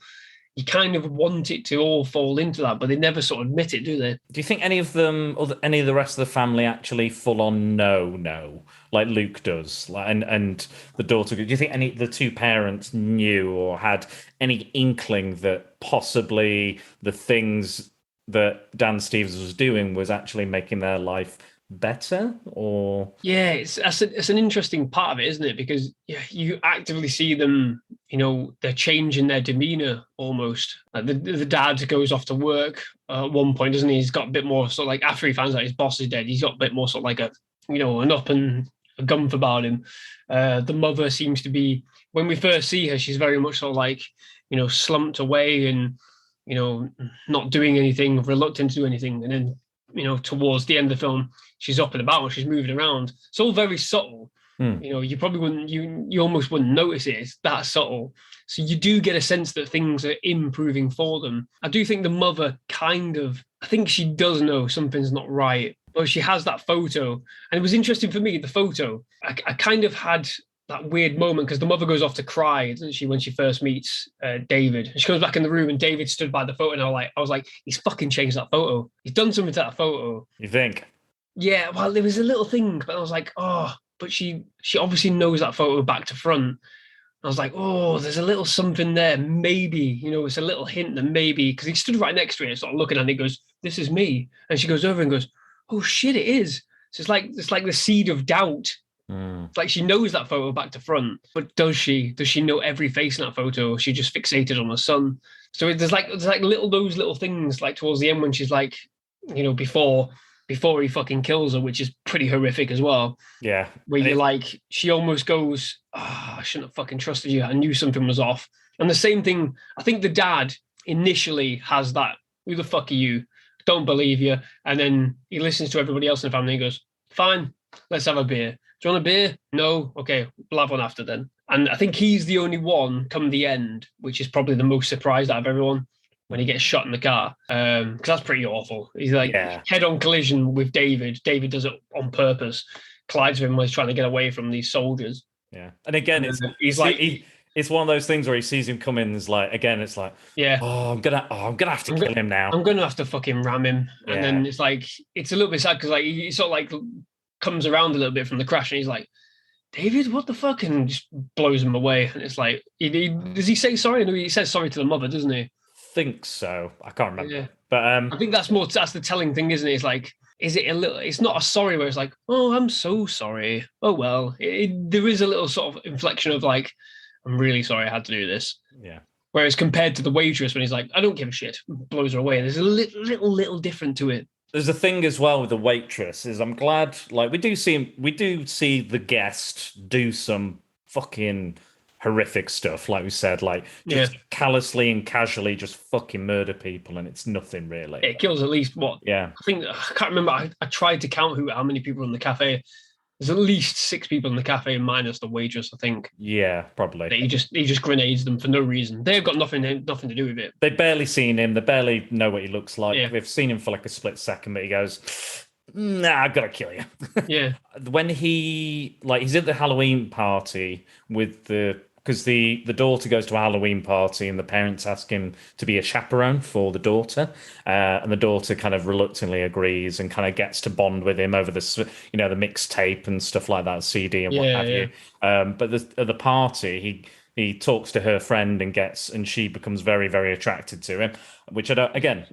You kind of want it to all fall into that, but they never sort of admit it, do they? Do you think any of them or any of the rest of the family actually full on no, like Luke does, and the daughter? Do you think the two parents knew or had any inkling that possibly the things that Dan Stevens was doing was actually making their life better, or it's an interesting part of it, isn't it? Because you actively see them, they're changing their demeanor almost. Like the dad goes off to work at one point, doesn't he? He's got a bit more sort of like, after he finds out his boss is dead, he's got a bit more sort of like an up and a gumph about him. The mother seems to be, when we first see her, she's very much sort of like, slumped away and not doing anything, reluctant to do anything, and then towards the end of the film, she's up and about, she's moving around. It's all very subtle. You probably wouldn't, you almost wouldn't notice it. It's that subtle. So you do get a sense that things are improving for them. I do think the mother I think she does know something's not right. But she has that photo. And it was interesting for me, the photo. I kind of had that weird moment because the mother goes off to cry, doesn't she, when she first meets David. And she comes back in the room and David stood by the photo, and I was like, he's fucking changed that photo. He's done something to that photo. You think? Yeah, well, there was a little thing, but I was like, oh, but she obviously knows that photo back to front. I was like, oh, there's a little something there. Maybe, it's a little hint that maybe, because he stood right next to her and sort of looking at it and goes, this is me. And she goes over and goes, oh shit, it is. So it's like the seed of doubt. It's like she knows that photo back to front, but does she know every face in that photo? Or is she just fixated on her son? So there's like those little things, like towards the end when she's like, before he fucking kills her, which is pretty horrific as well. Yeah. Where you're like, she almost goes, I shouldn't have fucking trusted you. I knew something was off. And the same thing, I think the dad initially has that, who the fuck are you? Don't believe you. And then he listens to everybody else in the family and goes, fine, let's have a beer. Do you want a beer? No? Okay, we'll have one after then. And I think he's the only one come the end, which is probably the most surprised out of everyone, when he gets shot in the car. Because that's pretty awful. He's like head-on collision with David. David does it on purpose. Collides with him when he's trying to get away from these soldiers. Yeah. And again, it's one of those things where he sees him come in and is like, again, it's like, I'm gonna have to kill him now. I'm gonna have to fucking ram him. And then it's like, it's a little bit sad because like he sort of like comes around a little bit from the crash and he's like, David, what the fuck? And just blows him away. And it's like, does he say sorry? No, he says sorry to the mother, doesn't he? Think so. I can't remember. Yeah. But I think that's the telling thing, isn't it? It's like, it's not a sorry where it's like, oh, I'm so sorry. Oh, well, there is a little sort of inflection of like, I'm really sorry I had to do this. Yeah. Whereas compared to the waitress, when he's like, I don't give a shit, blows her away. There's a little different to it. There's a thing as well with the waitress is I'm glad, like we do see the guest do some fucking horrific stuff, like we said, like just callously and casually just fucking murder people, and it's nothing really. It kills at least what? Yeah. I can't remember. I tried to count how many people in the cafe. There's at least 6 people in the cafe minus the waitress, I think. Yeah, probably. He just grenades them for no reason. They've got nothing to do with it. They've barely seen him. They barely know what he looks like. Yeah. They've seen him for like a split second, but he goes, nah, I've got to kill you. Yeah. When he's at the Halloween party because the daughter goes to a Halloween party and the parents ask him to be a chaperone for the daughter. And the daughter kind of reluctantly agrees and kind of gets to bond with him over the mixtape and stuff like that, CD and what have you. But at the party, he talks to her friend and she becomes very, very attracted to him, which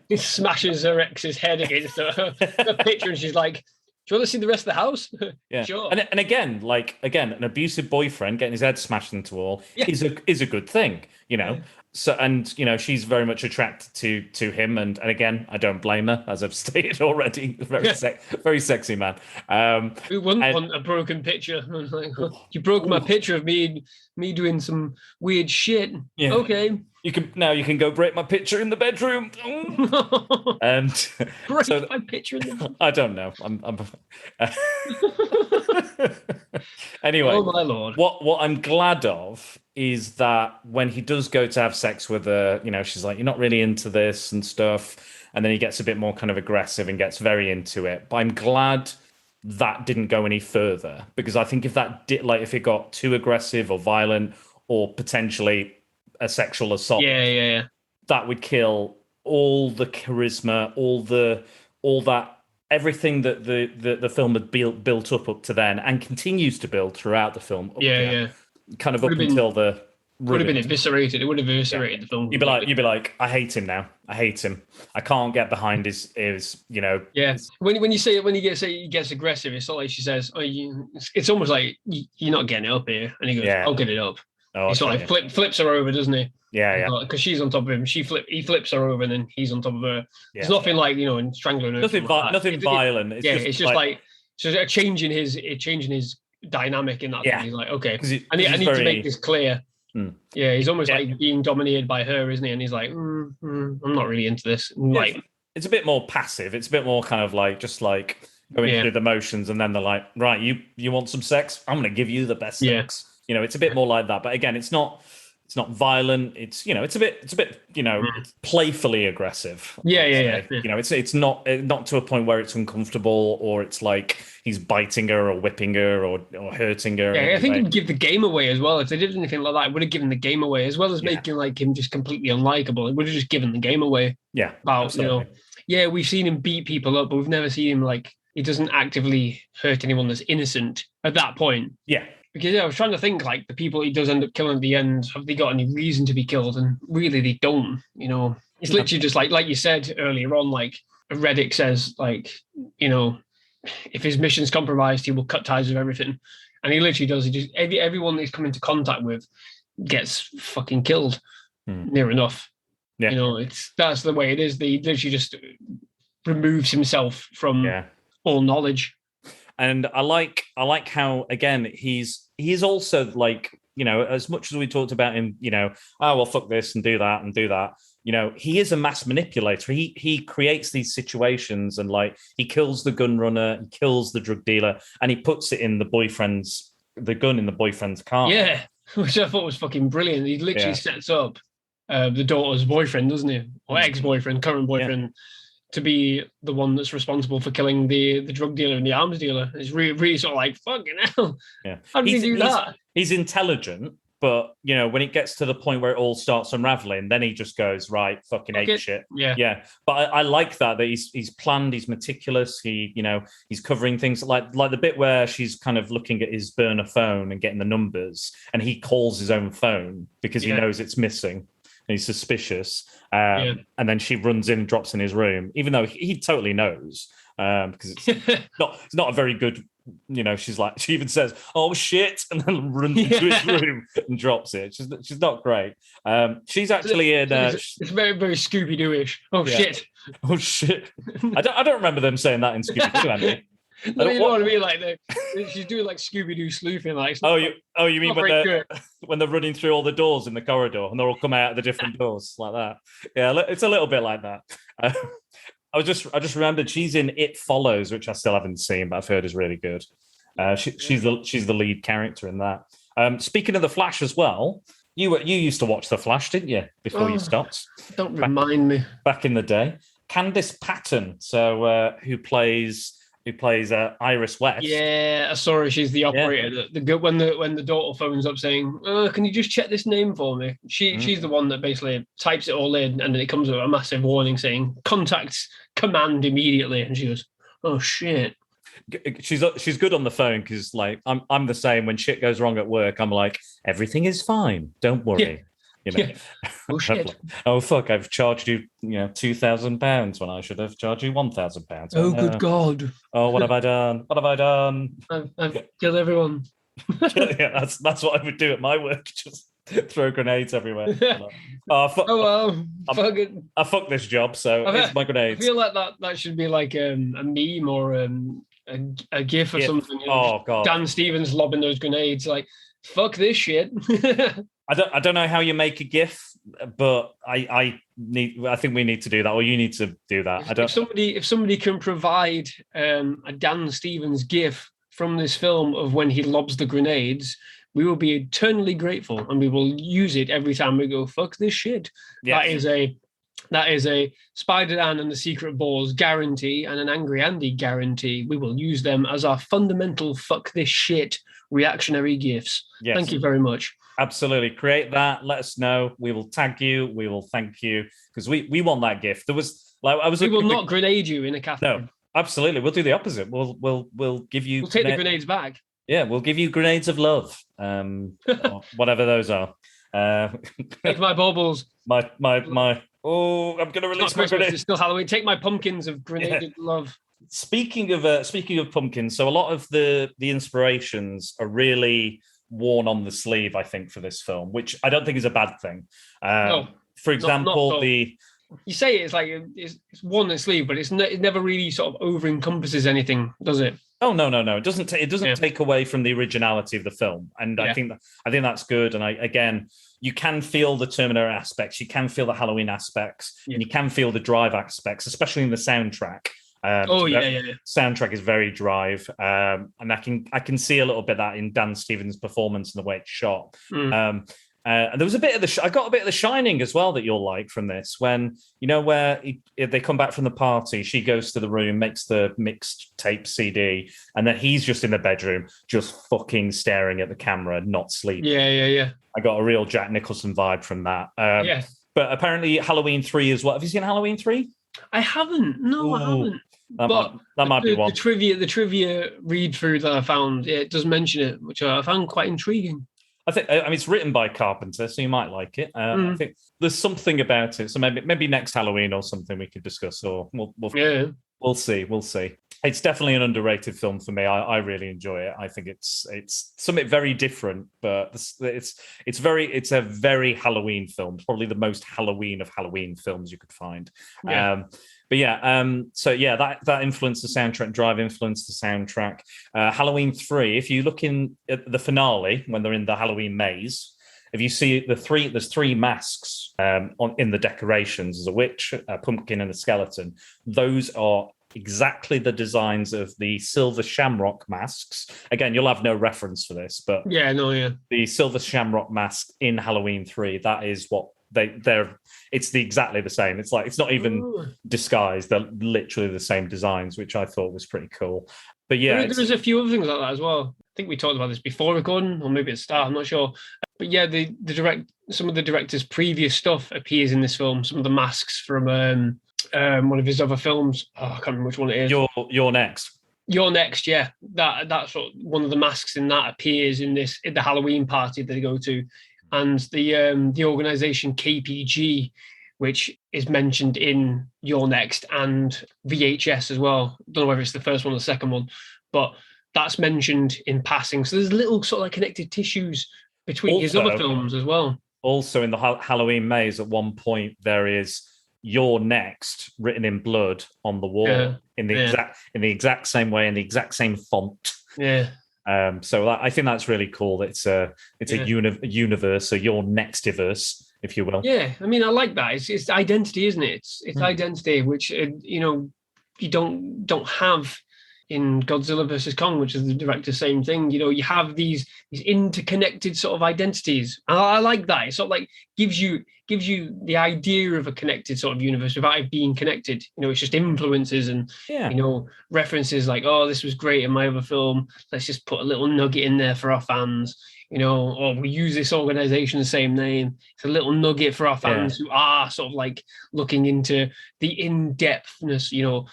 he smashes her ex's head against her picture and she's like, do you want to see the rest of the house? Yeah, sure. And again, an abusive boyfriend getting his head smashed into a wall is a good thing, Yeah. So she's very much attracted to him, and again, I don't blame her, as I've stated already. Very sexy man. Who wouldn't want a broken picture? You broke my picture of me doing some weird shit. Yeah. Okay. You can go break my picture in the bedroom. And break my picture in the bedroom. I don't know. Anyway, oh my lord. What I'm glad of is that when he does go to have sex with her, she's like, you're not really into this and stuff. And then he gets a bit more kind of aggressive and gets very into it. But I'm glad that didn't go any further, because I think if it got too aggressive or violent or potentially a sexual assault, that would kill all the charisma, all that everything that the film had built up to then and continues to build throughout the film. Kind of up until the would have been eviscerated. It would have eviscerated the film. You'd be like, I hate him now. I hate him. I can't get behind his Yeah. When you say it, when he gets aggressive, it's not like she says, "Oh, it's almost like you're not getting it up here," and he goes, "I'll get it up." Oh, he sort of flips her over, doesn't he? Yeah. Because she's on top of him. He flips her over, and then he's on top of her. Yeah. There's nothing like in strangling her. Nothing violent. It's just like a change in his dynamic in that thing. He's like, okay, I need to make this clear. Yeah, he's almost like being dominated by her, isn't he? And he's like, I'm not really into this. Like, it's a bit more passive. It's a bit more kind of like just like going through the motions, and then they're like, right, you want some sex? I'm going to give you the best sex. It's a bit more like that. But again, it's not violent. It's it's a bit it's playfully aggressive. Yeah. It's not to a point where it's uncomfortable or it's like he's biting her or whipping her or hurting her. Yeah, I think it'd give the game away as well. If they did anything like that, it would have given the game away as well as making like him just completely unlikable. It would have just given the game away. Yeah, about we've seen him beat people up, but we've never seen him like he doesn't actively hurt anyone that's innocent at that point. Yeah. Because I was trying to think, like, the people he does end up killing at the end, have they got any reason to be killed? And really, they don't. It's literally just like you said earlier on, like Reddick says, like, if his mission's compromised, he will cut ties with everything, and he literally does. He just everyone that he's come into contact with gets fucking killed, near enough. Yeah, that's the way it is. He literally just removes himself from all knowledge. And I like how, again, he's also like, as much as we talked about him, fuck this and do that. He is a mass manipulator. He creates these situations and like he kills the gun runner, he kills the drug dealer, and he puts it in the gun in the boyfriend's car. Yeah, which I thought was fucking brilliant. He literally sets up the daughter's boyfriend, doesn't he? Or ex-boyfriend, current boyfriend, to be the one that's responsible for killing the drug dealer and the arms dealer. It's really sort of like, fucking hell. Yeah. How did he do that? He's intelligent, but, when it gets to the point where it all starts unraveling, then he just goes, right, fucking ape shit. Yeah. Yeah. But I like that he's planned, he's meticulous, he's covering things like the bit where she's kind of looking at his burner phone and getting the numbers, and he calls his own phone because he knows it's missing. And he's suspicious, and then she runs in and drops in his room, even though he totally knows, because it's not a very good, she's like, she even says, "Oh shit," and then runs into his room and drops it. She's not great. She's actually in. It's very, very Scooby-Doo-ish. Oh shit! Oh shit! I don't remember them saying that in Scooby-Doo, Andy. No, you know what I mean? Like she's doing like Scooby-Doo sleuthing. Like, you mean when they're running through all the doors in the corridor and they're all coming out of the different doors like that? Yeah, it's a little bit like that. I just remembered she's in It Follows, which I still haven't seen, but I've heard is really good. She's the lead character in that. Speaking of the Flash as well, you used to watch the Flash, didn't you? Before you stopped. Don't remind me. Back in the day, Candice Patton, who plays Iris West. Yeah, I saw her. She's the operator. Yeah. When the daughter phones up saying, "Can you just check this name for me?" She's the one that basically types it all in, and then it comes with a massive warning saying, "Contact command immediately." And she goes, "Oh shit." She's good on the phone because like I'm the same. When shit goes wrong at work, I'm like, everything is fine. Don't worry. Yeah. Oh shit! Oh fuck! I've charged you, £2,000 when I should have charged you £1,000. Oh good God! Oh, what have I done? What have I done? I've killed everyone. Yeah, that's what I would do at my work. Just throw grenades everywhere. Fuck it. I fucked this job, so it's my grenades. I feel like that should be like a meme or a GIF or something. Oh God! Dan Stevens lobbing those grenades like, fuck this shit. I don't know how you make a GIF, but I think we need to do that, or you need to do that. If somebody can provide a Dan Stevens GIF from this film of when he lobs the grenades, we will be eternally grateful, and we will use it every time we go, fuck this shit. Yes. That is a Spider-Man and the Secret Balls guarantee and an Angry Andy guarantee. We will use them as our fundamental fuck this shit reactionary GIFs. Yes. Thank you very much. Absolutely. Create that. Let us know. We will tag you. We will thank you because we want that GIF. We will not grenade you in a cafe. No, absolutely. We'll do the opposite. We'll give you. We'll take the grenades back. Yeah, we'll give you grenades of love. Or whatever those are. Take my baubles. My. Oh, I'm going to release my grenade. It's still Halloween. Take my pumpkins of grenaded love. Speaking of pumpkins, so a lot of the inspirations are really worn on the sleeve, I think, for this film, which I don't think is a bad thing. No, for example, not you say it's like it's worn on the sleeve, but it never really sort of over encompasses anything, does it? Oh no! It doesn't take away from the originality of the film, and I think that's good. And again, you can feel the Terminator aspects, you can feel the Halloween aspects, and you can feel the drive aspects, especially in the soundtrack. Soundtrack is very drive, and I can see a little bit of that in Dan Stevens' performance and the way it's shot. And there was a bit of I got a bit of The Shining as well that you'll like from this, when where they come back from the party, she goes to the room, makes the mixed tape CD, and then he's just in the bedroom, just fucking staring at the camera, not sleeping. Yeah. I got a real Jack Nicholson vibe from that. But apparently Halloween 3 as well. Have you seen Halloween 3? I haven't. No, I haven't. That might be one. The trivia read through that I found, it does mention it, which I found quite intriguing. I mean, it's written by Carpenter, so you might like it. I think there's something about it. So maybe next Halloween or something we could discuss, or we'll see. It's definitely an underrated film for me. I really enjoy it. I think it's something very different, but it's a very Halloween film. Probably the most Halloween of Halloween films you could find. Yeah. That influenced the soundtrack. Drive influenced the soundtrack. Halloween 3, if you look in at the finale when they're in the Halloween maze, if you see there's three masks in the decorations. There's a witch, a pumpkin, and a skeleton. Those are exactly the designs of the silver shamrock masks. Again, you'll have no reference for this, but the silver shamrock mask in Halloween 3, that is what it's exactly the same. It's like, it's not even disguised. They're literally the same designs, which I thought was pretty cool. But there's a few other things like that as well. I think we talked about this before recording, or maybe at the start, I'm not sure. But some of the director's previous stuff appears in this film. Some of the masks from one of his other films. I can't remember which one it is. You're Next. You're Next, yeah. That's one of the masks in that appears in the Halloween party that they go to. And the organization KPG, which is mentioned in You're Next and VHS as well. Don't know whether it's the first one or the second one, but that's mentioned in passing. So there's little sort of like connected tissues between his other films as well. Also in the Halloween maze, at one point there is You're Next written in blood on the wall in the exact same way, in the exact same font. Yeah. So I think that's really cool. It's a universe, so Your Nextiverse, if you will. Yeah, I mean, I like that. It's identity, isn't it? It's identity, which you don't have in Godzilla versus Kong, which is the director's same thing. You have these interconnected sort of identities. And I like that. It sort of like gives you the idea of a connected sort of universe without it being connected. It's just influences and references like, oh, this was great in my other film. Let's just put a little nugget in there for our fans. Or we use this organization, the same name. It's a little nugget for our fans who are sort of like looking into the in-depthness,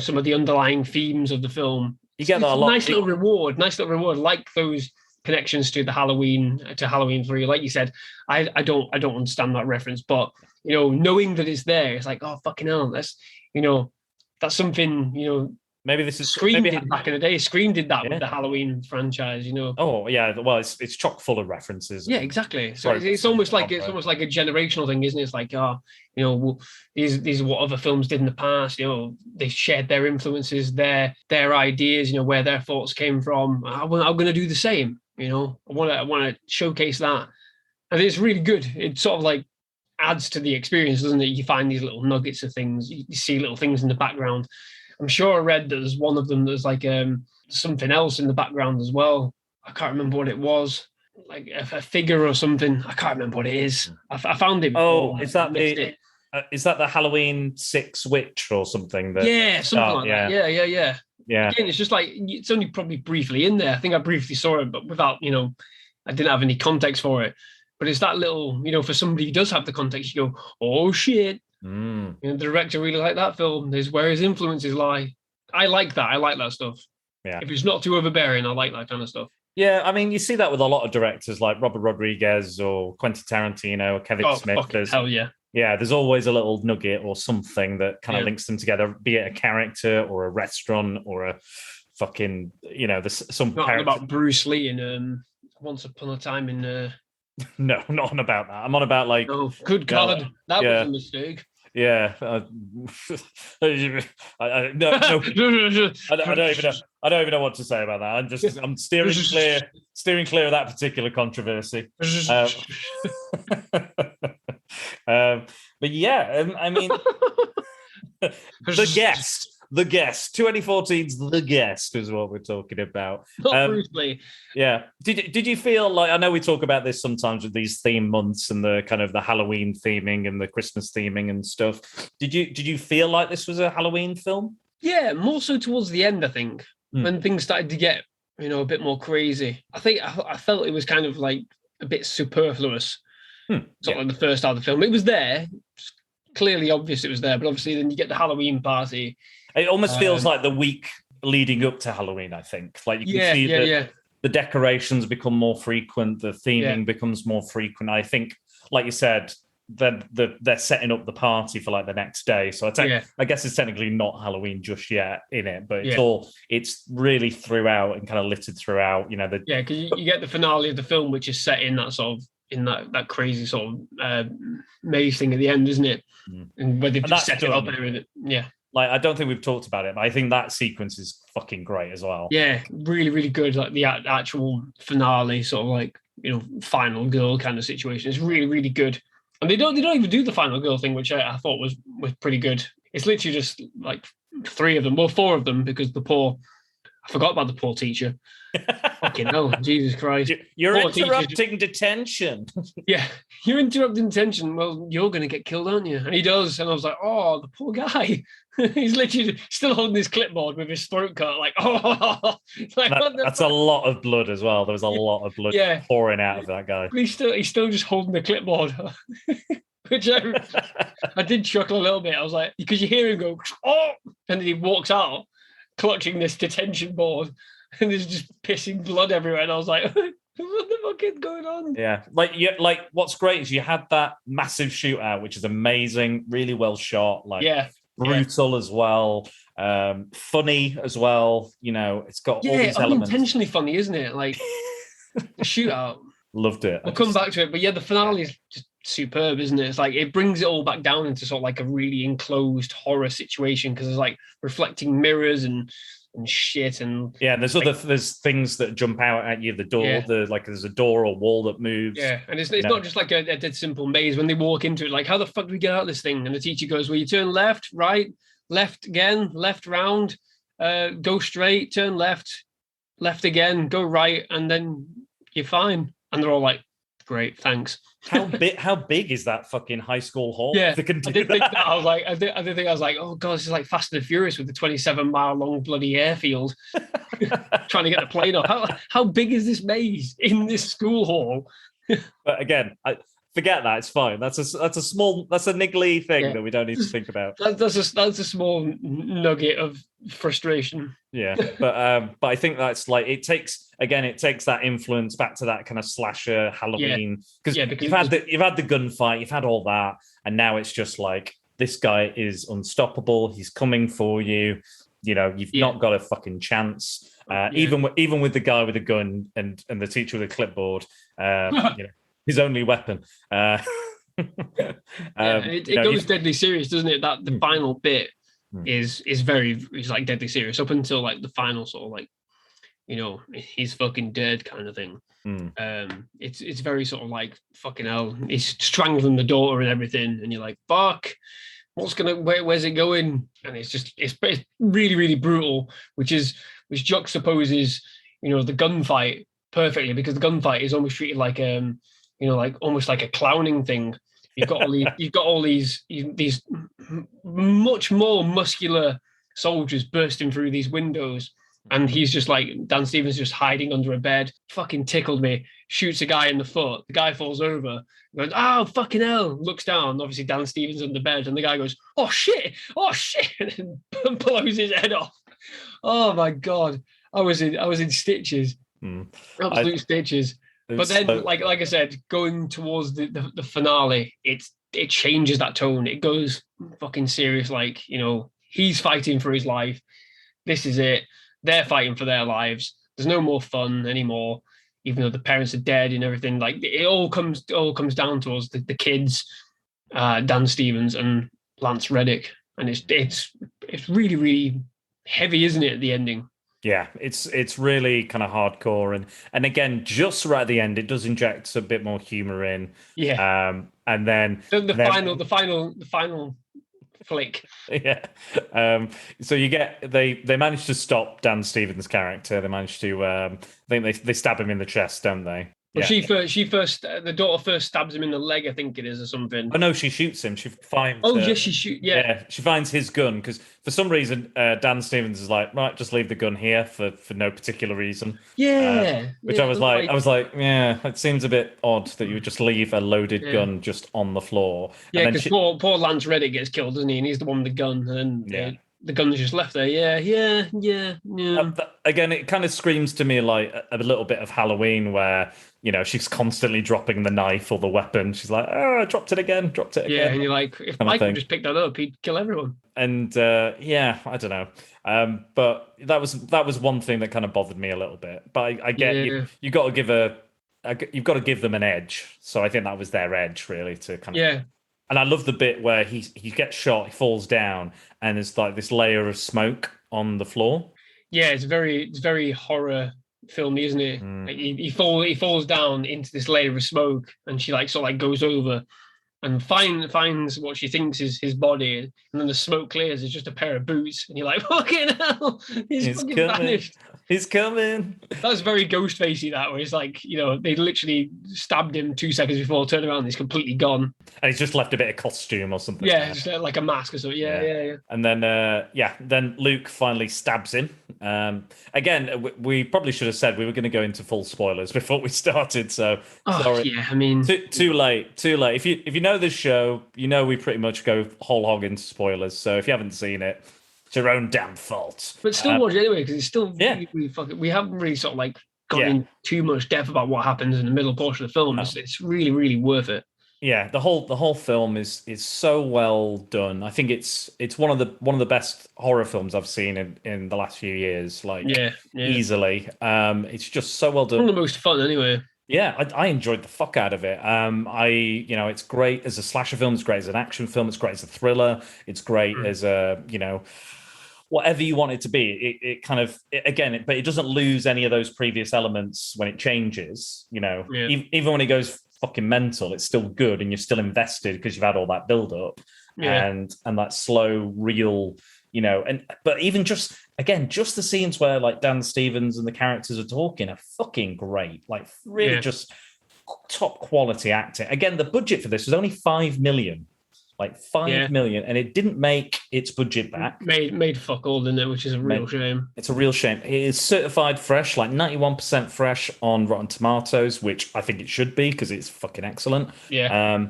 some of the underlying themes of the film. You get that a lot. Nice little reward, like those connections to Halloween 3. Like you said, I don't understand that reference, but knowing that it's there, it's like, oh fucking hell, that's something, maybe this is Scream did back in the day. Scream did that with the Halloween franchise, Oh yeah, well, it's chock full of references. Yeah, exactly. So it's almost like a generational thing, isn't it? It's like, these are what other films did in the past. They shared their influences, their ideas, where their thoughts came from. I'm going to do the same. I want to showcase that, and it's really good. It sort of like adds to the experience, doesn't it? You find these little nuggets of things. You see little things in the background. I'm sure I read that there's one of them that's like something else in the background as well. I can't remember what it was, like a figure or something. I can't remember what it is. I found it. Is that the Halloween 6 witch or something? Something like that. Yeah. Again, it's just like, it's only probably briefly in there. I think I briefly saw it, but without, I didn't have any context for it. But it's that little, for somebody who does have the context, you go, oh shit. The director really liked that film. There's where his influences lie. I like that. I like that stuff. Yeah. If it's not too overbearing, I like that kind of stuff. Yeah, I mean, you see that with a lot of directors like Robert Rodriguez or Quentin Tarantino or Kevin Smith. Hell yeah. Yeah, there's always a little nugget or something that kind of links them together, be it a character or a restaurant or a fucking, there's some not about Bruce Lee in Once Upon a Time in... No, not on about that. I'm on about like... Oh, good God, that was a mistake. Yeah, I don't even know what to say about that. I'm steering clear of that particular controversy. But yeah, I mean, The Guest, 2014's The Guest is what we're talking about. Not Bruce Lee. Yeah. Did you feel like, I know we talk about this sometimes with these theme months and the kind of the Halloween theming and the Christmas theming and stuff. Did you feel like this was a Halloween film? Yeah, more so towards the end, I think, when things started to get, a bit more crazy. I think I felt it was kind of like a bit superfluous. Sort of the first half of the film. It was there. It's clearly obvious it was there, but obviously then you get the Halloween party. It almost feels like the week leading up to Halloween, I think. Like you can see the decorations become more frequent, the theming becomes more frequent. I think, like you said, they're setting up the party for like the next day. So I guess it's technically not Halloween just yet in it, but it's really throughout and kind of littered throughout. Because you get the finale of the film, which is set in that sort of that crazy sort of maze thing at the end, isn't it? And where they've just set it up and everything. Yeah. Like, I don't think we've talked about it, but I think that sequence is fucking great as well. Yeah, really, really good. Like the actual finale, sort of like, final girl kind of situation. It's really, really good. And they don't even do the final girl thing, which I thought was pretty good. It's literally just like 4 of them, because I forgot about the poor teacher. Fucking hell, Jesus Christ. You're interrupting detention. Yeah, you're interrupting detention. Well, you're going to get killed, aren't you? And he does. And I was like, oh, the poor guy. He's literally still holding his clipboard with his throat cut. Like, oh. That's a lot of blood as well. There was a lot of blood pouring out of that guy. But he's still just holding the clipboard. Which I did chuckle a little bit. I was like, because you hear him go, oh, and then he walks out clutching this detention board, and there's just pissing blood everywhere. And I was like, what the fuck is going on? Yeah. Like what's great is you had that massive shootout, which is amazing, really well shot, brutal as well, funny as well. It's got all these elements. Intentionally funny, isn't it? Like the shootout. Loved it. I'll come back to it, but the finale is just superb, isn't it? It's like it brings it all back down into sort of like a really enclosed horror situation, because there's like reflecting mirrors and shit, and there's things that jump out at you. The door, there's a door or wall that moves. Yeah, and it's not just like a dead simple maze. When they walk into it, like, how the fuck do we get out of this thing? And the teacher goes, well, you turn left, right, left again, left round, go straight, turn left, left again, go right, and then you're fine. And they're all like, great, thanks. How big is that fucking high school hall? Yeah, I did think that. I did think I was like, oh god, this is like Fast and the Furious with the 27-mile long bloody airfield, trying to get the plane off. How big is this maze in this school hall? But again, forget that. It's fine. That's a niggly thing that we don't need to think about. That's a small nugget of frustration. Yeah, but I think that's like it takes that influence back to that kind of slasher Halloween, because you've had the gunfight, you've had all that, and now it's just like, this guy is unstoppable. He's coming for you. You've not got a fucking chance. Even with the guy with a gun and the teacher with a clipboard, his only weapon. It goes deadly serious, doesn't it? That the final bit is like deadly serious up until like the final sort of like, he's fucking dead kind of thing. It's very sort of like, fucking hell, he's strangling the daughter and everything, and you're like, fuck, where's it going? And it's really, really brutal, which juxtaposes the gunfight perfectly, because the gunfight is almost treated like like almost like a clowning thing. You've got all these much more muscular soldiers bursting through these windows, and he's just like, Dan Stevens just hiding under a bed. Fucking tickled me. Shoots a guy in the foot. The guy falls over. Goes, oh fucking hell! Looks down. Obviously Dan Stevens under the bed, and the guy goes, oh shit, and then blows his head off. Oh my god, I was in stitches. Absolute stitches. But then, like I said, going towards the finale, it changes that tone. It goes fucking serious. Like, he's fighting for his life. This is it. They're fighting for their lives. There's no more fun anymore, even though the parents are dead and everything. Like, it all comes down to us, the kids, Dan Stevens and Lance Reddick, and it's really, really heavy, isn't it? At the ending. Yeah, it's really kind of hardcore, and again, just right at the end, it does inject a bit more humor in. Yeah, and then the final flick. Yeah, so you get they manage to stop Dan Stevens' character. They manage to I think they stab him in the chest, don't they? Well, yeah. she first the daughter first stabs him in the leg, I think it is, or something. Oh no, she shoots him. She finds. Oh yes, she shoots. Yeah, she finds his gun because for some reason Dan Stevens is like, right, just leave the gun here for no particular reason. Yeah, which I was like, yeah, it seems a bit odd that you would just leave a loaded gun just on the floor. Yeah, because poor Lance Reddick gets killed, doesn't he? And he's the one with the gun, and the gun's just left there. Yeah. Again, it kind of screams to me like a little bit of Halloween, where she's constantly dropping the knife or the weapon. She's like, I dropped it again. Yeah, and you're like, if Michael just picked that up, he'd kill everyone. And I don't know. But that was one thing that kind of bothered me a little bit. But I get you got to you've got to give them an edge. So I think that was their edge, really, to kind of. And I love the bit where he gets shot, he falls down, and there's like this layer of smoke on the floor. Yeah, it's very horror filmy, isn't it? Like he falls down into this layer of smoke, and she sort of goes over and finds what she thinks is his body, and then the smoke clears. It's just a pair of boots, and you're like, fucking hell, he's fucking vanished. He's coming. That's very Ghostfacey, that, where it's like, they literally stabbed him 2 seconds before, turned around, and he's completely gone. And he's just left a bit of costume or something. Yeah, just like a mask or something. Yeah. And then, then Luke finally stabs him. Again, we probably should have said we were going to go into full spoilers before we started. So, sorry. Yeah, I mean, too late. If you know this show, we pretty much go whole hog into spoilers. So if you haven't seen it, it's your own damn fault. But still watch it anyway, because it's still really fucking. We haven't really sort of gone in too much depth about what happens in the middle portion of the film. No. It's really, really worth it. Yeah, the whole film is so well done. I think it's one of the best horror films I've seen in the last few years. Easily. It's just so well done. One of the most fun, anyway. Yeah, I enjoyed the fuck out of it. It's great as a slasher film. It's great as an action film. It's great as a thriller. It's great as a whatever you want it to be. But it doesn't lose any of those previous elements when it changes. Even when it goes fucking mental, it's still good, and you're still invested because you've had all that build up and that slow, real. But even just the scenes where Dan Stevens and the characters are talking are fucking great. Just top quality acting. Again, the budget for this was only $5 million. $5 million, and it didn't make its budget back. Made fuck all, didn't it? Which is a real shame. It's a real shame. It is certified fresh, 91% fresh on Rotten Tomatoes, which I think it should be because it's fucking excellent. Yeah.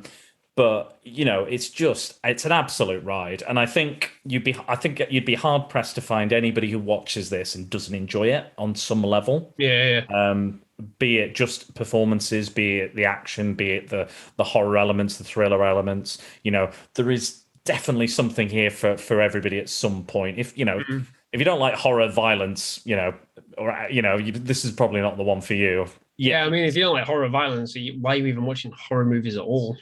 But it's an absolute ride, and I think you'd be hard pressed to find anybody who watches this and doesn't enjoy it on some level. Yeah. Be it just performances, be it the action, be it the horror elements, the thriller elements. There is definitely something here for everybody at some point. If if you don't like horror, violence, this is probably not the one for you. Yeah, I mean, if you don't like horror, violence, why are you even watching horror movies at all?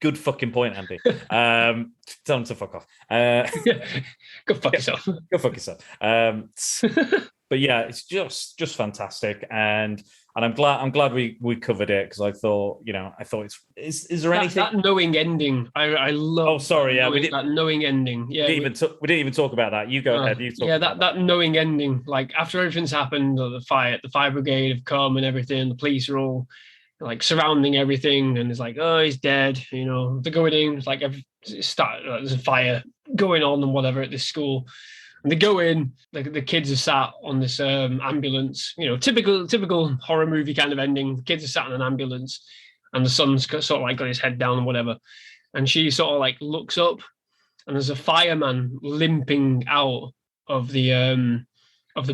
Good fucking point, Andy. Tell them to fuck off. Go fuck yourself. Go fuck yourself. But yeah, it's just fantastic, and I'm glad we covered it, because I thought is there anything that knowing ending? I love. Oh, sorry, that knowing ending. Yeah, we didn't even talk about that. You go ahead. You talk. That knowing ending. After everything's happened, the fire brigade have come and everything. The police are all surrounding everything, and it's he's dead. They're going in. It's there's a fire going on and whatever at this school. And they go in, the kids are sat on this ambulance, typical horror movie kind of ending. The kids are sat in an ambulance, and the son's sort of got his head down and whatever. And she sort of looks up, and there's a fireman limping out of the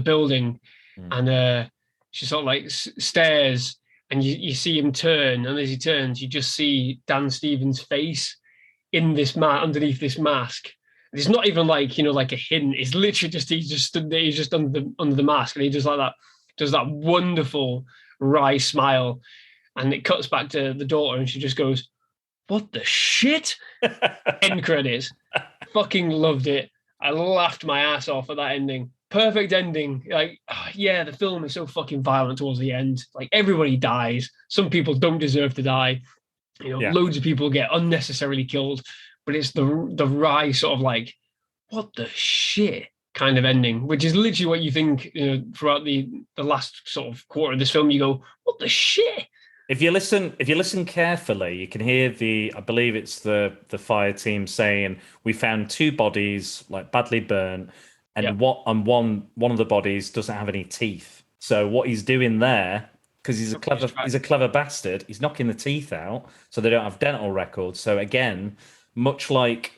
building, and she sort of like stares, and you see him turn, and as he turns, you just see Dan Stevens' face in this underneath this mask. It's not even like, like a hint. It's literally just he's just stood there, he's just under the mask, and he does that wonderful wry smile, and it cuts back to the daughter, and she just goes, "What the shit?" End credits. Fucking loved it. I laughed my ass off at that ending. Perfect ending. Like, the film is so fucking violent towards the end. Like, everybody dies. Some people don't deserve to die. Loads of people get unnecessarily killed. But it's the wry sort of like, what the shit kind of ending, which is literally what you think throughout the last sort of quarter of this film. You go, what the shit? If you listen carefully, you can hear I believe it's the fire team saying, we found 2 bodies like badly burnt, and one of the bodies doesn't have any teeth. So what he's doing there, because he's a clever bastard, he's knocking the teeth out, so they don't have dental records. So again, much like,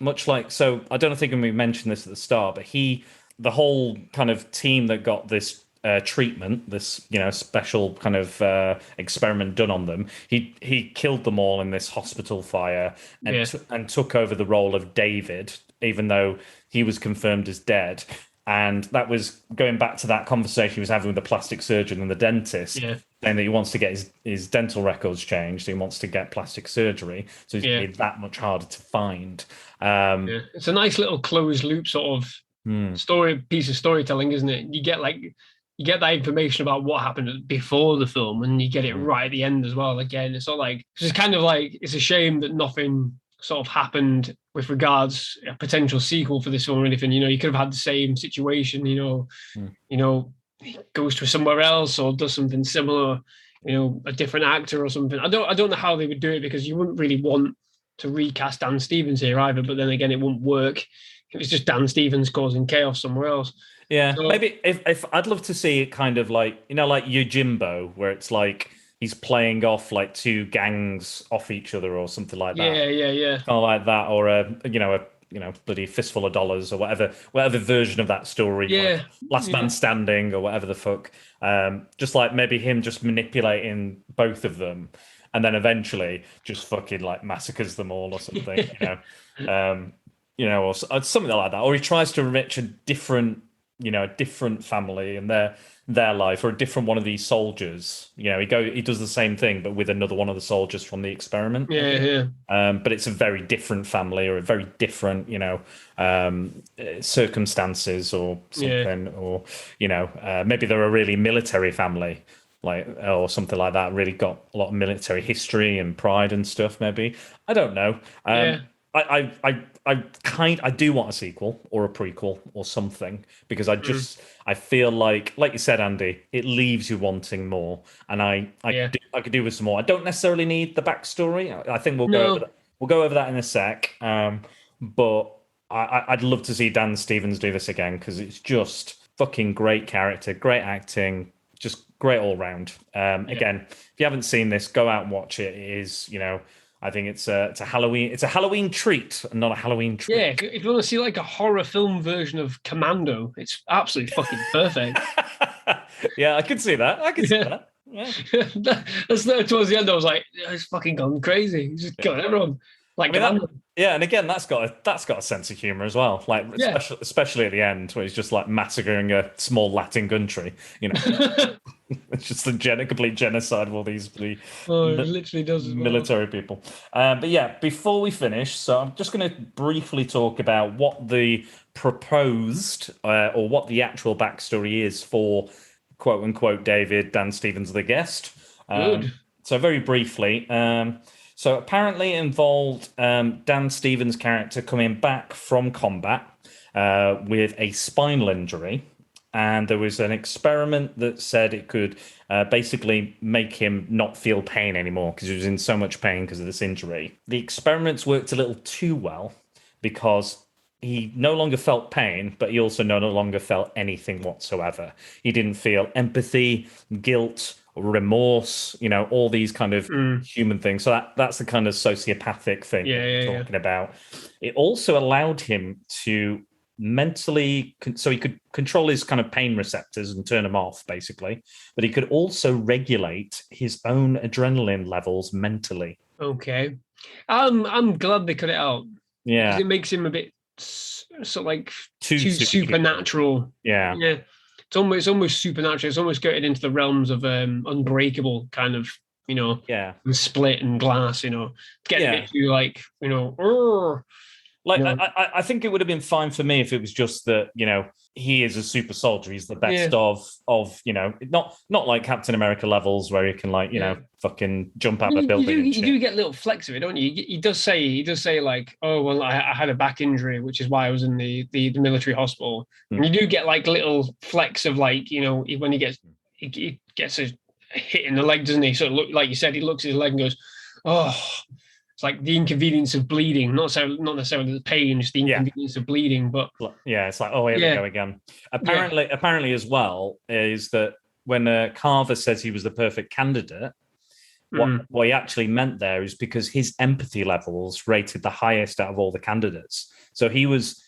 so I don't think we mentioned this at the start, but the whole kind of team that got this treatment, this special kind of experiment done on them, he killed them all in this hospital fire, and took over the role of David, even though he was confirmed as dead. And that was going back to that conversation he was having with the plastic surgeon and the dentist, saying that he wants to get his dental records changed. He wants to get plastic surgery, so he's made that much harder to find. It's a nice little closed loop sort of piece of storytelling, isn't it? You get that information about what happened before the film, and you get it right at the end as well. Again, it's not like it's kind of like, it's a shame that nothing sort of happened with regards a potential sequel for this film or anything. You could have had the same situation. He goes to somewhere else or does something similar. A different actor or something. I don't know how they would do it, because you wouldn't really want to recast Dan Stevens here either. But then again, it wouldn't work if it's just Dan Stevens causing chaos somewhere else. Yeah, so, maybe if I'd love to see it kind of like, like Yojimbo, where it's like he's playing off like 2 gangs off each other or something like that. Yeah. Kind of like that, or a bloody fistful of dollars or whatever version of that story. Yeah, like Last Man Standing or whatever the fuck. Just like maybe him just manipulating both of them, and then eventually just fucking like massacres them all or something. Or something like that. Or he tries to enrich a different family and their life, or a different one of these soldiers. He does the same thing, but with another one of the soldiers from the experiment. But it's a very different family, or a very different, circumstances or something, or maybe they're a really military family, like, or something like that. Really got a lot of military history and pride and stuff. Maybe, I don't know. I do want a sequel or a prequel or something, because I feel like you said, Andy, it leaves you wanting more, and I could do with some more. I don't necessarily need the backstory. I think we'll go over that in a sec. But I'd love to see Dan Stevens do this again, because it's just fucking great character, great acting, just great all round. Again, if you haven't seen this, go out and watch it. It is, I think it's a Halloween treat, and not a Halloween treat. Yeah, if you want to see like a horror film version of Commando, it's absolutely fucking perfect. Yeah, I could see that. Yeah. That's towards the end. I was like, it's fucking gone crazy. He's just killing everyone. Like, and again, that's got a sense of humor as well. Like, especially at the end, where he's just like massacring a small Latin country. It's just the complete genocide of all these it literally does military people. But yeah, before we finish, so I'm just going to briefly talk about what the proposed or what the actual backstory is for quote unquote Dan Stevens, the guest. Good. So very briefly. So apparently it involved Dan Stevens' character coming back from combat with a spinal injury. And there was an experiment that said it could basically make him not feel pain anymore, because he was in so much pain because of this injury. The experiments worked a little too well, because he no longer felt pain, but he also no longer felt anything whatsoever. He didn't feel empathy, guilt, remorse, all these kind of human things. So that's the kind of sociopathic thing we're talking about. It also allowed him to mentally, so he could control his kind of pain receptors and turn them off, basically. But he could also regulate his own adrenaline levels mentally. Okay, I'm glad they cut it out. Yeah, because it makes him a bit sort of like too supernatural. Yeah. It's almost supernatural. It's almost getting into the realms of Unbreakable, kind of, Yeah, and Split and Glass. Getting a bit too like, Like, I think it would have been fine for me if it was just that, he is a super soldier. He's the best of not like Captain America levels where he can fucking jump out of a building. You do get little flecks of it, don't you? He does say like, oh, well, I had a back injury, which is why I was in the military hospital. And you do get like little flecks of like, when he gets a hit in the leg, doesn't he? So like you said, he looks at his leg and goes, oh. It's like the inconvenience of bleeding, not necessarily the pain, just the inconvenience of bleeding. But it's like, oh, here we go again. Apparently, as well, is that when Carver says he was the perfect candidate, what he actually meant there is because his empathy levels rated the highest out of all the candidates. So he was